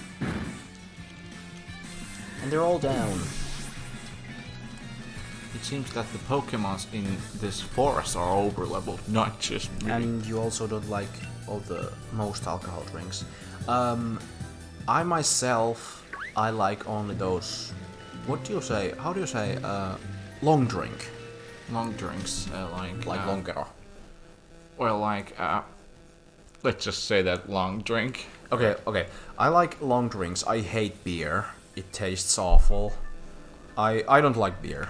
And they're all down. It seems that the Pokémons in this forest are over leveled, not just me. And you also don't like all the most alcohol drinks. I myself, I like only those. What do you say? How do you say? Long drink. Long drinks, like Longero. well, like let's just say that long drink. Okay. I like long drinks. I hate beer. It tastes awful. I don't like beer.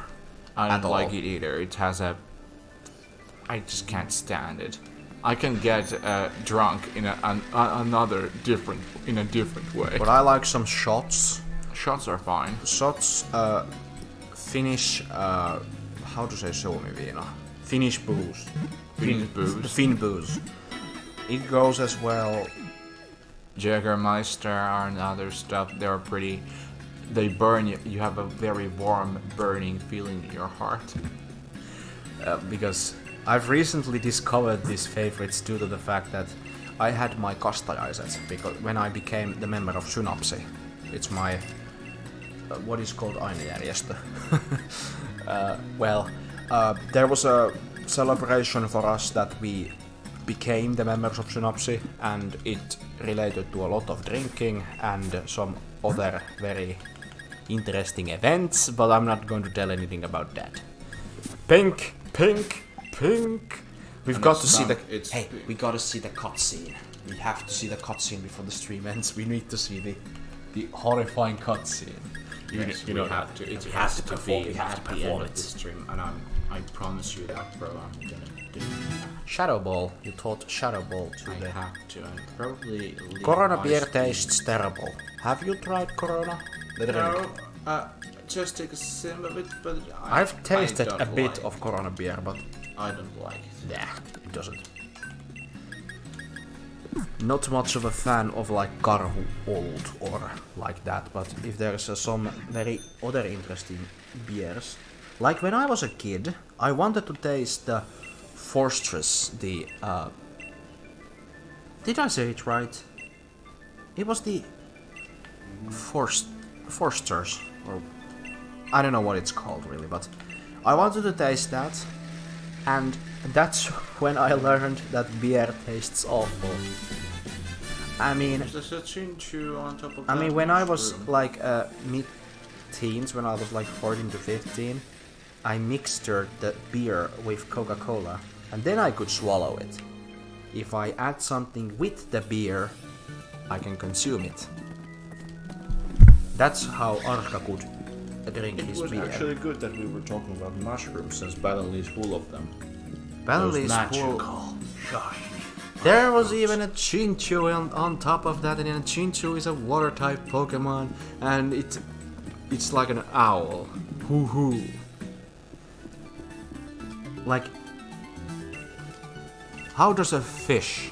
I At don't like all. it either. It has a. I just can't stand it. I can get drunk in a different way. But I like some shots. Shots are fine. Shots, Finnish, how to say Suomi-viina? Finnish booze. Finnish booze. Finn booze. It goes as well. Jägermeister and other stuff. They're pretty. They burn you. You have a very warm, burning feeling in your heart. Because I've recently discovered these favorites due to the fact that I had my kastajaiset because when I became the member of Synapsi. It's my what is called ainejärjestö. There was a celebration for us that we became the members of Synapsi, and it related to a lot of drinking and some other very interesting events, but I'm not going to tell anything about that. Pink. We've got to see we got to see the cutscene. We have to see the cutscene before the stream ends. We need to see the horrifying cutscene. You don't have to. It has to be at the end of the stream, and I promise you that, bro. I'm gonna do it. Shadow Ball. You taught Shadow Ball to I have to, and probably leave Corona ice beer cream. tastes terrible. Have you tried Corona? The drink. No, just take a sip of it, but I've tasted I a don't bit like of Corona beer, but I don't like it. yeah, it doesn't. Not much of a fan of like Karhu Old or like that, but if there's some very other interesting beers, like when I was a kid, I wanted to taste the Fortress, the did I say it right? It was the Forsters, or I don't know what it's called really, but I wanted to taste that, and that's when I learned that beer tastes awful. I mean, There's a chinchu on top of I that mean, when I was mushroom. like mid-teens, when I was like 14 to 15, I mixtured the beer with Coca-Cola, and then I could swallow it. If I add something with the beer, I can consume it. That's how Arska could drink It his was beer. actually good that we were talking about mushrooms, since Battle is full of them. Battle is full. There was even a Chinchu on top of that, and a Chinchu is a water type Pokemon, and it's like an owl. Hoo hoo. Like, how does a fish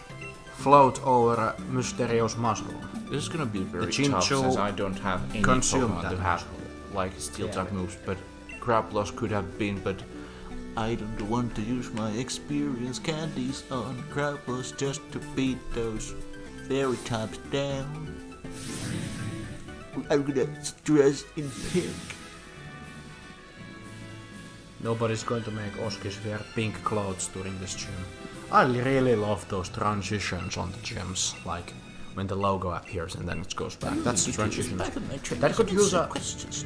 float over a mysterious mushroom? This is gonna be very Chinchu tough, since I don't have any consumed Pokemon that that have mushroom. like steel type Yeah. moves, but Graplos could have been, but I don't want to use my experience candies on Graplos just to beat those fairy types down. I'm gonna dress in pink. Nobody's going to make Oskis wear pink clothes during the stream. I really love those transitions on the gems, like when the logo appears and then it goes back. That's the transition. That could use a.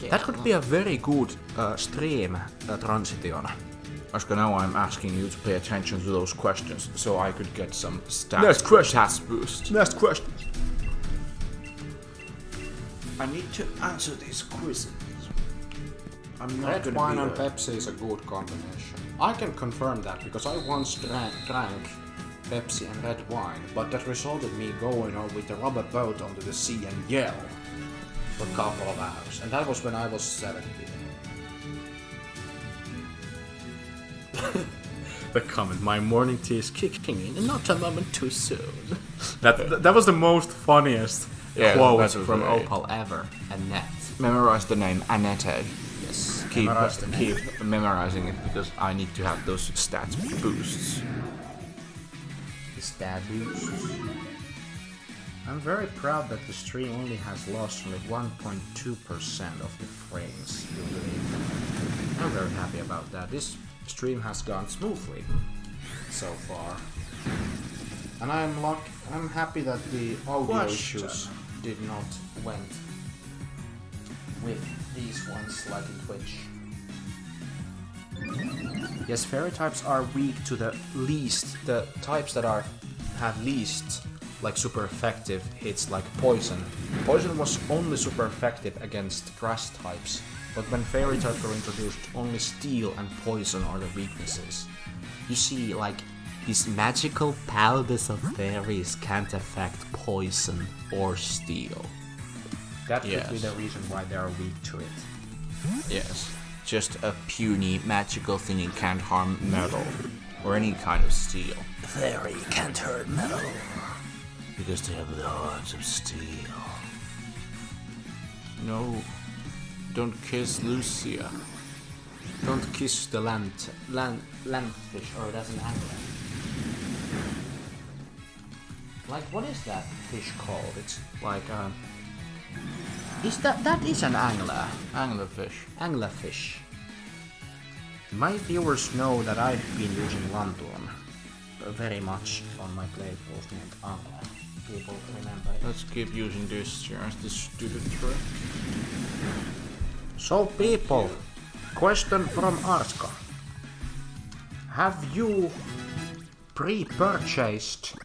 That could be a very good stream transition. Aska, now I'm asking you to pay attention to those questions, so I could get some Next question. stats boost. Next question. I need to answer these quizzes. I'm not Red gonna wine be and a- Pepsi is a good combination. I can confirm that because I once drank Pepsi and red wine, but that resulted me going on with a rubber boat onto the sea and yell for a couple of hours. And that was when I was 17. The comment, my morning tea is kicking in and not a moment too soon. That was the most funniest quote that was from very- Opal ever. Annette. Memorize the name Annette. Yes, Keep, memorize the name. keep memorizing it because I need to have those stats boosts. Stat boosts. I'm very proud that the stream only has lost only 1.2% of the frames. I'm very happy about that. This stream has gone smoothly so far. And I'm happy that the audio issues did not went with these ones like in Twitch. Yes, fairy types are weak to the types that have least like super effective hits, like poison. Poison was only super effective against grass types, but when fairy types were introduced, only steel and poison are the weaknesses. You see, like, these magical powders of fairies can't affect poison or steel. That could be Yes. the reason why they are weak to it. Yes, just a puny magical thing and can't harm metal or any kind of steel. Fairy can't hurt metal because they have the hearts of steel. No, don't kiss Lucia. Don't kiss the landfish, or that's an angler. Like, what is that fish called? It's like that is an angler. Anglerfish. Anglerfish. My viewers know that I've been using Lantern very much on my playthroughs named Angler. People remember it. Let's keep using this as the stupid trick. So people, question from Arska. Have you pre-purchased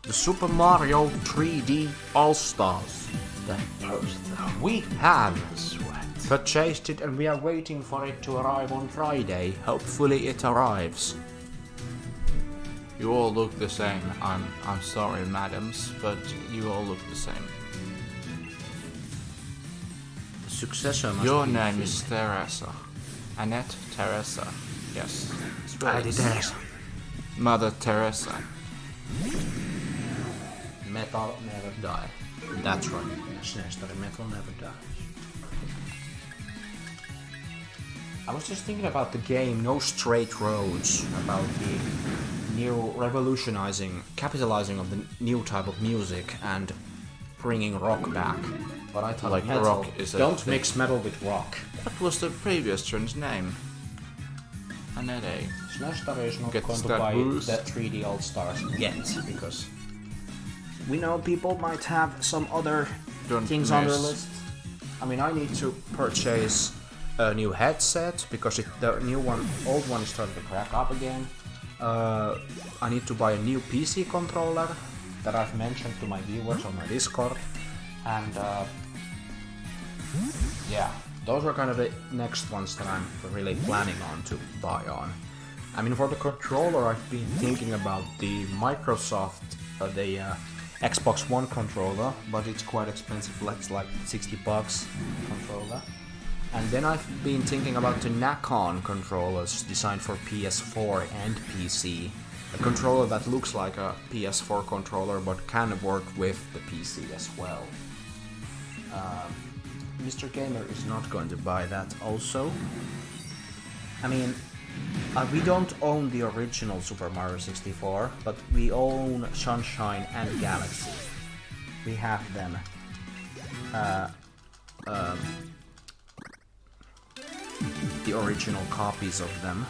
the Super Mario 3D All-Stars? That poster. We have. Sweat. purchased it and we are waiting for it to arrive on Friday. Hopefully it arrives. You all look the same. I'm sorry, madams, but you all look the same. The successor must Your be name is Teresa. Annette Teresa. Yes. Äiti Teresa. Mother Teresa. Metal never die. That's right. Snare metal never dies. I was just thinking about the game No Straight Roads, about the new capitalizing of the new type of music and bringing rock back. But I thought Like metal, rock is a don't thing. mix metal with rock. What was the previous turn's name? Annette. Snare is not Gets going to that buy boost. the 3D All Stars yet, because we know people might have some other things on their list. I mean, I need to purchase a new headset because the old one is starting to crack up again. I need to buy a new PC controller that I've mentioned to my viewers on my Discord, and yeah, those are kind of the next ones that I'm really planning on to buy on. I mean, for the controller, I've been thinking about the Microsoft, the Xbox One controller, but it's quite expensive. It's like $60 controller. And then I've been thinking about the Nakon controllers designed for PS4 and PC. A controller that looks like a PS4 controller but can work with the PC as well. Mr. Gamer is not going to buy that also. I mean, we don't own the original Super Mario 64, but we own Sunshine and Galaxy. We have them. The original copies of them.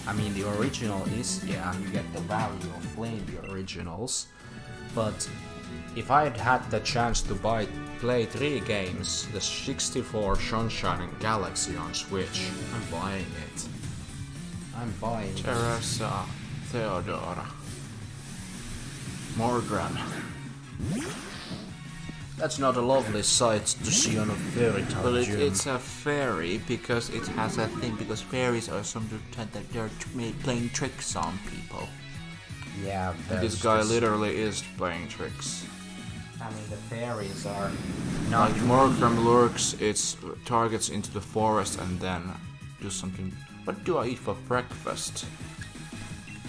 I mean, the original is, yeah, you get the value of playing the originals, but if I had had the chance to play 3 games, the 64, Sunshine and Galaxy on Switch, I'm buying it. I'm buying it. Teresa. Theodora. Morgan. That's not a lovely sight to see on a fairy tale. Well, Jim. it's a fairy because it has a thing, because fairies are sometimes that they're playing tricks on people. Yeah, And this guy literally is playing tricks. I mean, the fairies are Like Morgan lurks its targets into the forest and then do something. What do I eat for breakfast?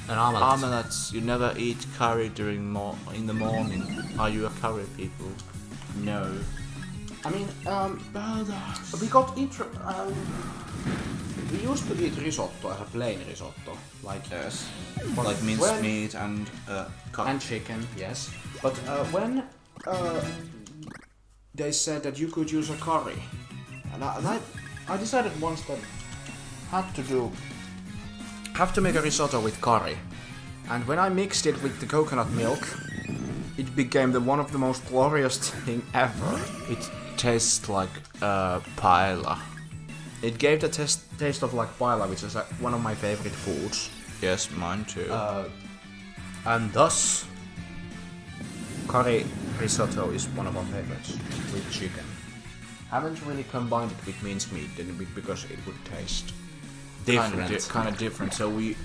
an omelette. Omelets. You never eat curry in the morning. Are you a curry people? No. I mean, we got we used to eat risotto as a plain risotto, like Yes. but Like minced when- meat and and chicken, yes. But when they said that you could use a curry, and I decided once that have to make a risotto with curry, and when I mixed it with the coconut milk, it became one of the most glorious thing ever. it tastes like paella. It gave the taste of like paella, which is one of my favorite foods. Yes, mine too. And thus, curry risotto is one of our favorites with chicken. Haven't really combined it with mincemeat because it would taste different. Kind of different. So we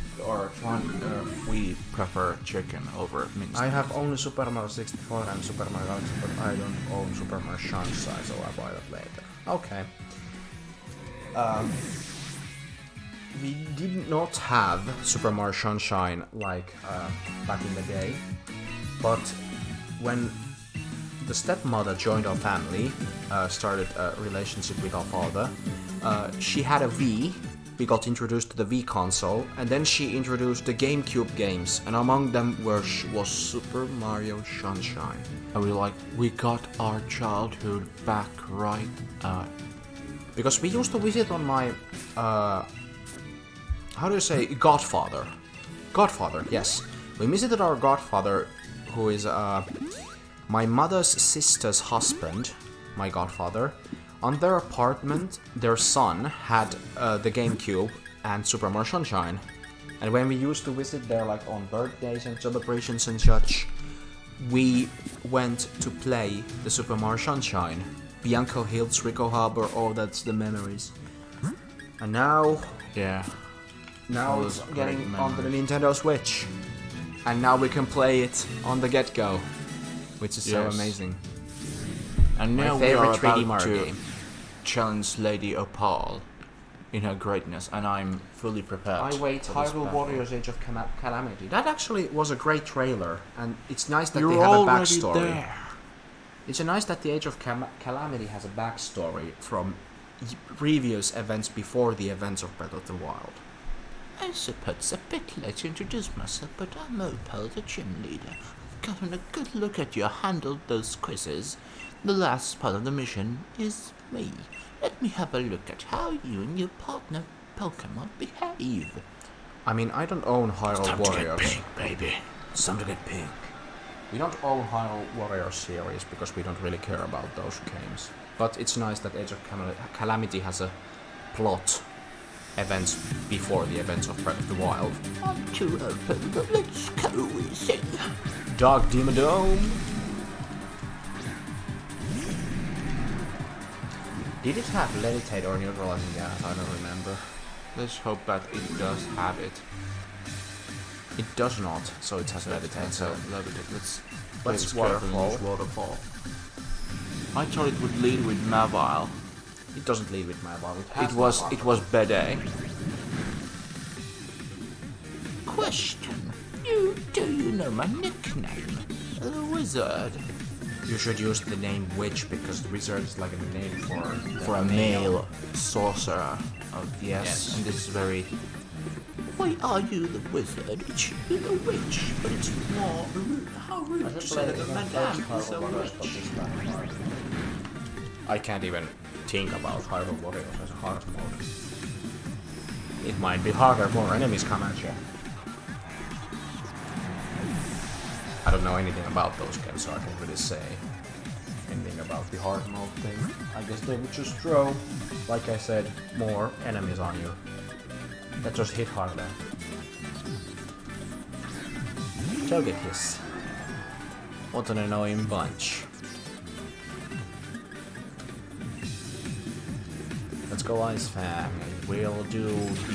prefer chicken over minced. I have only Super Mario 64 and Super Mario Galaxy, but I don't own Super Mario Sunshine, so I'll buy that later. Okay. We did not have Super Mario Sunshine like back in the day, but when the stepmother joined our family, started a relationship with our father, she had a Wii. We got introduced to the Wii console, and then she introduced the GameCube games, and among them was Super Mario Sunshine. And we got our childhood back, right? Because we used to visit on my, how do you say, godfather. Godfather, yes. We visited our godfather, who is my mother's sister's husband, my godfather. On their apartment, their son had the GameCube and Super Mario Sunshine. And when we used to visit there, like on birthdays and celebrations and such, we went to play the Super Mario Sunshine. Bianco Hills, Rico Harbor, oh, that's the memories. And now Yeah. Now All it's those getting great onto the memories. Nintendo Switch. And now we can play it on the get-go. Which is so Yes. amazing. And My now we favorite are 3D about Mario to game. challenge Lady Opal in her greatness, and I'm fully prepared. I wait, for this Hyrule battle. Warriors Age of Calamity. That actually was a great trailer, and it's nice that You're they have a already backstory. there. It's nice that the Age of Calamity has a backstory from previous events before the events of Breath of the Wild. I suppose it's a bit late to introduce myself, but I'm Opal, the gym leader. I've gotten a good look at you, handled those quizzes. The last part of the mission is me. Let me have a look at how you and your partner Pokémon behave. I mean, I don't own Hyrule Warriors. Baby. It's time to get pink. We don't own Hyrule Warriors series because we don't really care about those games. But it's nice that Age of Calamity has a plot, events before the events of Breath of the Wild. Not too open, but let's go easy. Dark Demon Dome. Did it have Levitate or Neutralizing Gas? I don't remember. Let's hope that it does have it. It does not, so it has Levitate. So So Levitate. Let's Let's waterfall. waterfall. Waterfall. I thought it would lead with Mavile. it doesn't leave with my body. It was Bede. Question. Do you know my nickname? The Wizard. You should use the name Witch because the wizard is like a name For a male sorcerer. Yes. And this is very. Why are you the wizard? It should be the witch, but it's more rude. How rude to say that Madame is a witch. I can't even think about Hyrule Warriors as a hard mode. It might be harder, more enemies come at you. I don't know anything about those games, so I can't really say anything about the hard mode thing. I guess they would just throw, like I said, more enemies on you. That just hit harder. Togekiss. What an annoying bunch. Let's go Ice Fang, and we'll do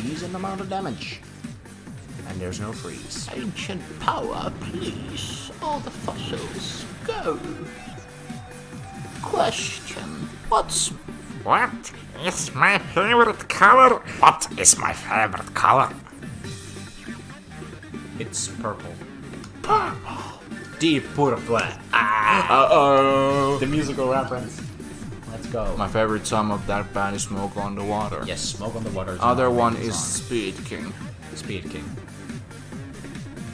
decent amount of damage. And there's no freeze. Ancient power, please. All the fossils, go. Question. What is my favorite color? What is my favorite color? It's purple. Purple. Deep purple. Uh-oh. The musical reference. Let's go. My favorite song of that band is Smoke on the Water. Yes, Smoke on the Water. Other one is Speed King. Speed King.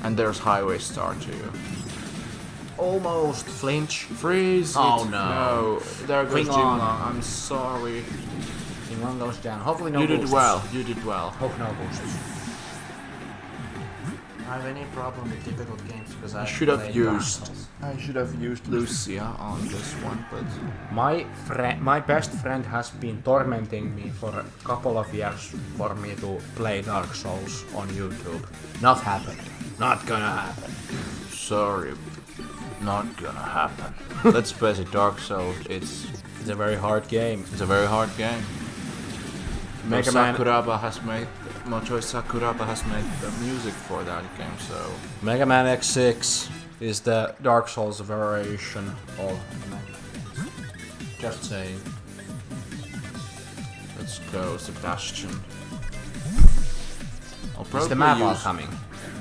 And there's Highway Star too. Almost flinch. Freeze! Oh, it. no. No, there goes Klingon. Jinglong. I'm sorry. King Long goes down. Hopefully no You did boosts. well. You did well. Hope no boosts. I have any problem with difficult games because I should have played used- Dark Souls. I should have used Lucia on this one, but My best friend has been tormenting me for a couple of years for me to play Dark Souls on YouTube. Not happening. Not gonna happen. sorry, not gonna happen. Let's face it, Dark Souls. It's It's a very hard game. a very hard game. Mega Man- Mochoi Sakuraba has made the music for that game, so Mega Man X6 is the Dark Souls variation of Mega Man. Just saying. let's go, Sebastian. I'll Is probably the Mava use- coming?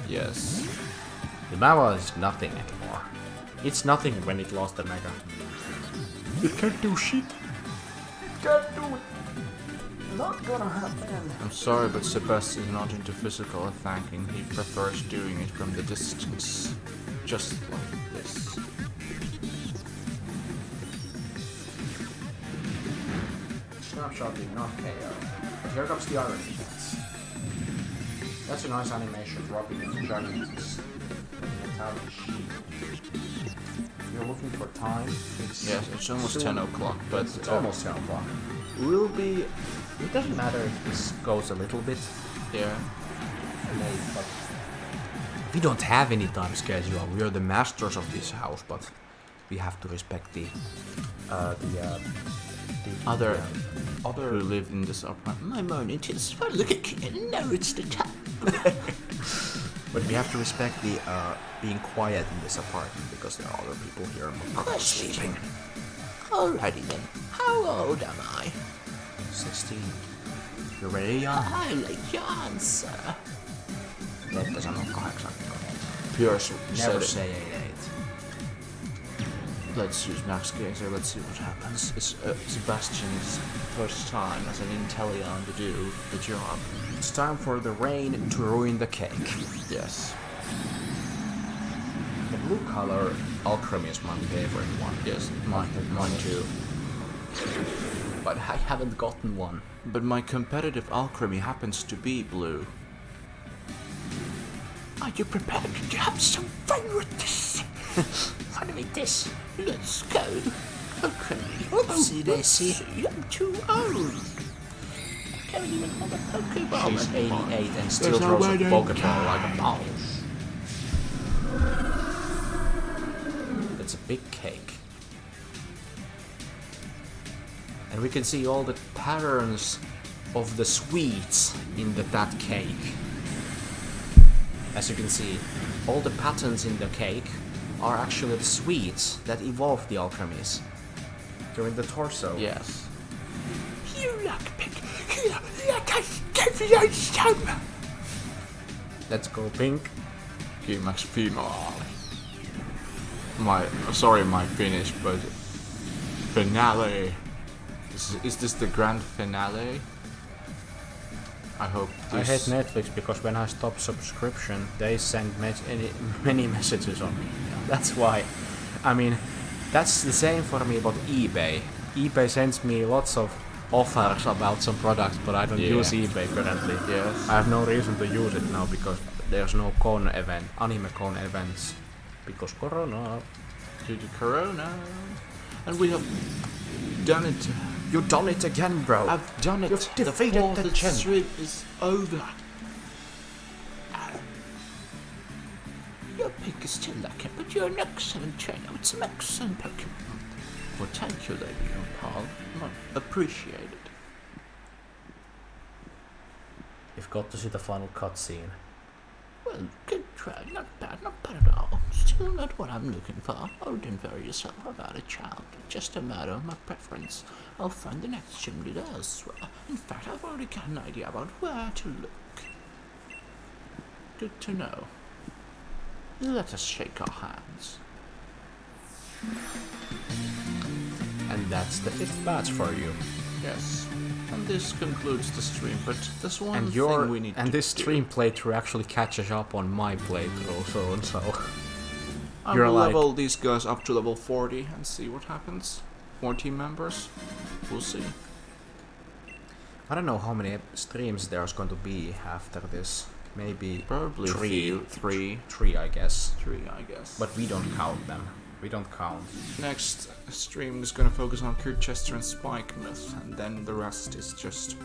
Yes. The Mava is nothing anymore. It's nothing when it lost the Mega. It can't do shit. Can't do it. Not gonna happen. I'm sorry, but Sebastian is not into physical attacking. He prefers doing it from the distance. Just like this. Snapshot did not KO. But here comes the other defense. That's a nice animation, dropping the giants. Metallic sheet. You're looking for time. Yes, it's almost soon. 10 o'clock, but It's almost 10 o'clock. We'll be... It doesn't matter if this goes a little bit yeah. late, but... We don't have any time schedule. We are the masters of this house, but... we have to respect the Other other who live in this apartment. My moment is for looking and now it's the time. But we have to respect the being quiet in this apartment because there are other people here probably sleeping. Alrighty then. How old am I? 16. You ready, Jan? I like your answer. Ette sano 8. Pierce Never said it. say 8. Let's use Max Gazer, let's see what happens. It's Sebastian's first time as an Intellion to do the job. It's time for the rain to ruin the cake. Yes. The blue color alchemy is my favorite one. Yes, mine too. But I haven't gotten one. But my competitive alchemy happens to be blue. Are you prepared to have some fun with this? Fun with this? Let's go. Okay. Oopsie daisy. I'm too old. I can't even hold a Pokeball. She's 88 and still There's no throws a way they Pokeball like a ball. That's a big cake. And we can see all the patterns of the sweets in that cake. As you can see, all the patterns in the cake are actually the sweets that evolved the alchemies during the torso. Yes. You lockpick. Here, let us give you some. Let's go pink. Okay, Max Final. My Finnish, but finale. Is this the grand finale? I hope I hate this... Netflix because when I stop subscription, they send many messages on me. That's why. I mean, that's the same for me about eBay. eBay sends me lots of offers about some products, but I don't use eBay currently. Yes. I have no reason to use it now because there's no anime con events, because Corona. Due to Corona. And we have done it. You done it again, bro. I've done it. You've The defeated the fourth champ. stream is over. Your pick is still lucky, but you're an excellent trainer with some excellent Pokemon. Well, thank you, Lady Paul. Appreciate it. You've got to see the final cutscene. Well, good try. Not bad at all. Still not what I'm looking for. Oh, don't worry yourself about it, child. Just a matter of my preference. I'll find the next gym leader elsewhere. In fact, I've already got an idea about where to look. Good to know. Let us shake our hands. And that's the 5th batch for you. Yes. And this concludes the stream, but there's one And thing we need to this do. stream playthrough actually catches up on my playthrough, so I you're will like- level these guys up to level 40 and see what happens. More team members. We'll see. I don't know how many streams there's going to be after this. Maybe Probably three, three, I guess. I guess. But we don't count them. We don't count. Next stream is gonna focus on Kirchester and Spike Myth, and then the rest is just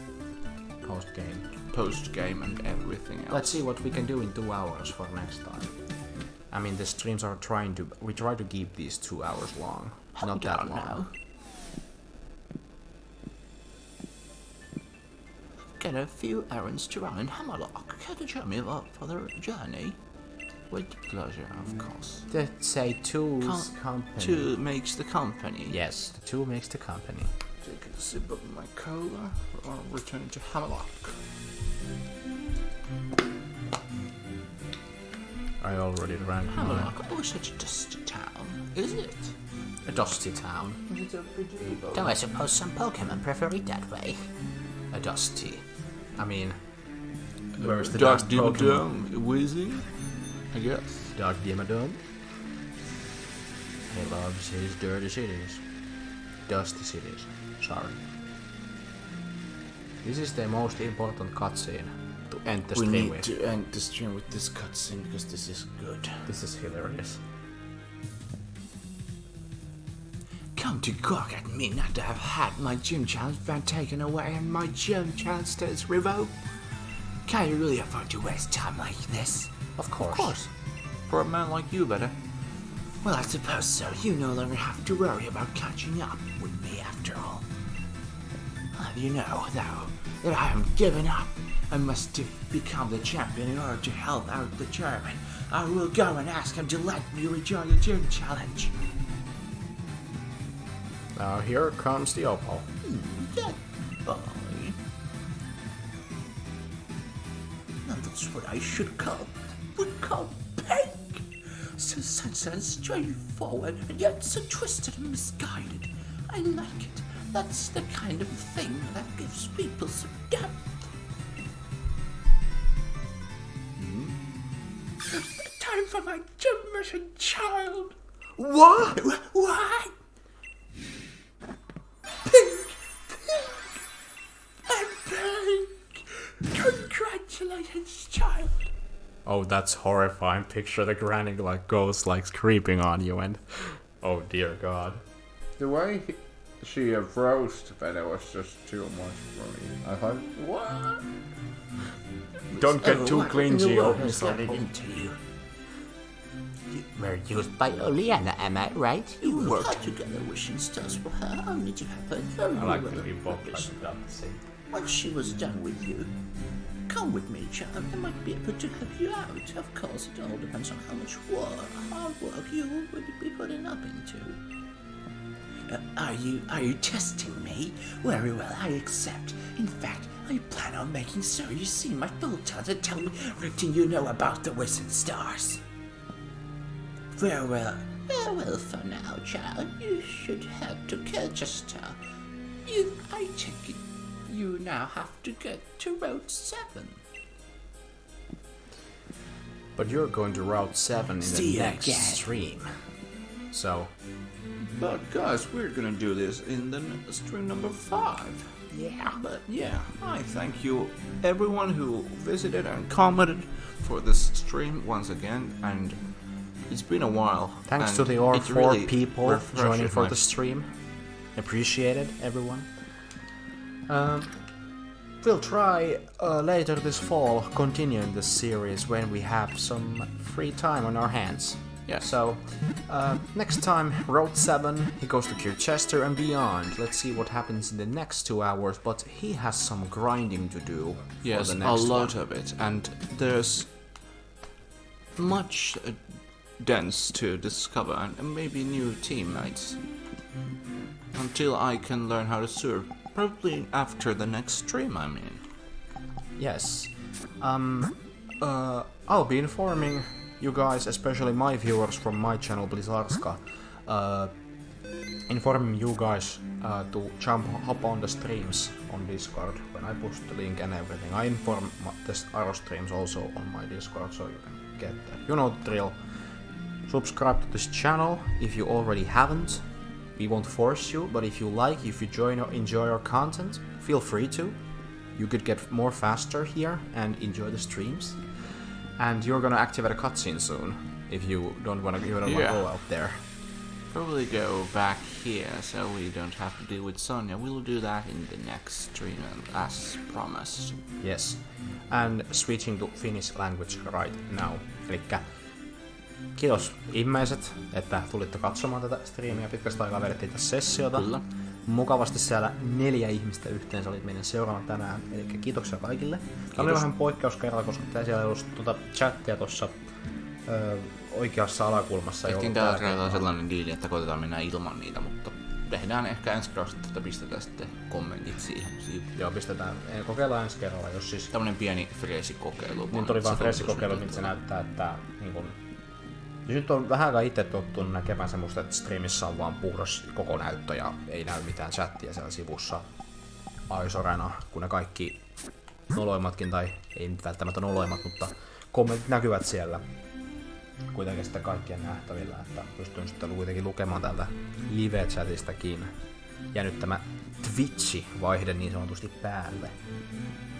Post game. post game and everything else. Let's see what we can do in 2 hours for next time. I mean, the streams are we try to keep these 2 hours long, not that long. Now. Get a few errands to run in Hammerlocke. Care to join me for the journey? With pleasure, of course. Let's say two's company. Two makes the company. Yes, the 2 makes the company. Taking a sip of my cola, or returning to Hammerlocke. I already drank mine. Hammerlocke, oh, such a dusty town, is it? A dusty town. It's a pretty Though I suppose some Pokemon prefer it that way. A dusty. I mean, where's the Dark dust Pokemon? Dimmadome, Whizzing, I guess. Dark Dimmadome. He loves his dirty cities. Dusty cities. Sorry. This is the most important cutscene to end the We stream need with. to end the stream with this cutscene because this is good. This is hilarious. Come to gawk at me not to have had my gym challenge van taken away and my gym challenge status revoked. Can you really afford to waste time like this? Of course. For a man like you, better. Well, I suppose so. You no longer have to worry about catching up with me after all. You know, though, that I am giving up. I must become the champion in order to help out the German. I will go and ask him to let me rejoin the gym challenge. Now here comes the opal. That boy. Now that's what I would call pink. So sensitive and straightforward, and yet so twisted and misguided. I like it. That's the kind of thing that gives people some depth. Time for my gym mission, child. What? What? Pink! I'm pink! Congratulations, child! Oh, that's horrifying. Picture the granny like ghost like creeping on you and... Oh dear god. The way she approached Fede was just too much for me. I thought, what? Don't get too clingy, What open has gotten into you? You were used by Oleana, am I right? You worked together wishing stars for her, only to have her thrown I like away when we both like rubbish. that scene. Once she was done with you, come with me, child. I might be able to help you out. Of course, it all depends on how much hard work you would be putting up into. Are you testing me? Very well, I accept. In fact, I plan on making sure you see my full talent and tell me everything you know about the Wizard Stars. Farewell for now, child. You should have to catch a star. I take it you now have to get to Route 7. But you're going to Route 7 in See the you next again. stream. So, But guys, we're gonna do this in the stream number 5. Yeah. But yeah, I thank you everyone who visited and commented for this stream once again, and it's been a while. thanks and to the all it 4 really people refreshes joining for my- the stream. Appreciate it, everyone. We'll try later this fall continuing this series when we have some free time on our hands. Yes. So, next time, Road 7, he goes to Kirchester and beyond. Let's see what happens in the next 2 hours, but he has some grinding to do Yes, for the a next lot one. of it, and there's much dense to discover, and maybe new teammates. Until I can learn how to surf, probably after the next stream, I mean. Yes. I'll be informing you guys, especially my viewers from my channel, Arska, informing you guys to hop on the streams on Discord when I post the link and everything. I inform the AROS streams also on my Discord, so you can get that. You know the drill. Subscribe to this channel if you already haven't. We won't force you, but if you like, if you enjoy our content, feel free to. You could get more faster here and enjoy the streams. And you're gonna activate a cutscene soon if you don't wanna go out there. Probably go back here so we don't have to deal with Sonia. We'll do that in the next stream as promised. Yes. And switching to Finnish language right now. Elikkä kiitos ihmiset, että tulitte katsomaan tätä striimiä. Pitkästä aikaa vedettiin tässä sessiota. Kyllä. Mukavasti siellä 4 ihmistä yhteensä oli meidän seuraava tänään. Eli kiitoksia kaikille. Tämä oli vähän poikkeuskerralla, koska siellä ei ollut chattia tuossa oikeassa alakulmassa. ei Tehtiin ollut tällä tärkeää. kertaa sellainen diili, että koitetaan mennä ilman niitä, mutta tehdään ehkä ensi kerralla, että pistetään sitten kommentit siihen. Joo, pistetään. Kokeillaan ensi kerralla, jos siis... Tämmönen pieni freesikokeilu. Niin tuli vaan freesikokeilu, miltä se näyttää, että niin kun, jos nyt on vähän aikaa itse tottunut näkemään semmoista, että streamissä on vaan puhdas koko näyttö ja ei näy mitään chattia siellä sivussa aisorena, kun ne kaikki noloimmatkin, tai ei nyt välttämättä noloimmat, mutta kommentit näkyvät siellä kuitenkin sitten kaikkien nähtävillä, että pystyn sitten kuitenkin lukemaan täältä live-chatistakin. Ja nyt tämä Twitch-vaihde niin sanotusti päälle,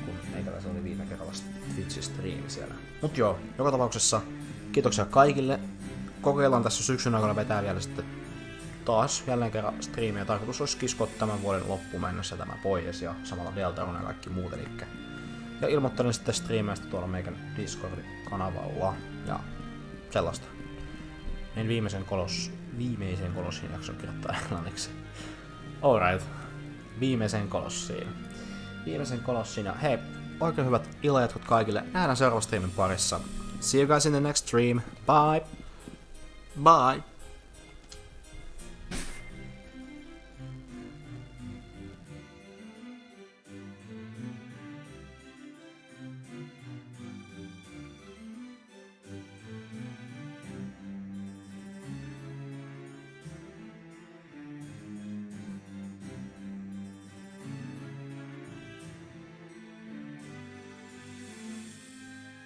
kun meikäläisen oli viime kerralla Twitch-striimi siellä. Mut joo, joka tapauksessa kiitoksia kaikille. Kokeillaan tässä syksyn aikana vetää vielä sitten taas jälleen kerran striimiä. Tarkoitus olisi kiskoa tämän vuoden loppuun mennessä tämä pois ja samalla Deltarun ja kaikki muut. Elikkä. Ja ilmoittelen sitten striimeistä tuolla meikän Discord-kanavalla ja sellaista. En viimeisen kolossin jakson kirjoittaa englanniksi. Alright. Viimeisen kolossin. Ja hei, oikein hyvät illanjatkot kaikille. Nähdään seuraavan streamin parissa. See you guys in the next stream. Bye! Bye!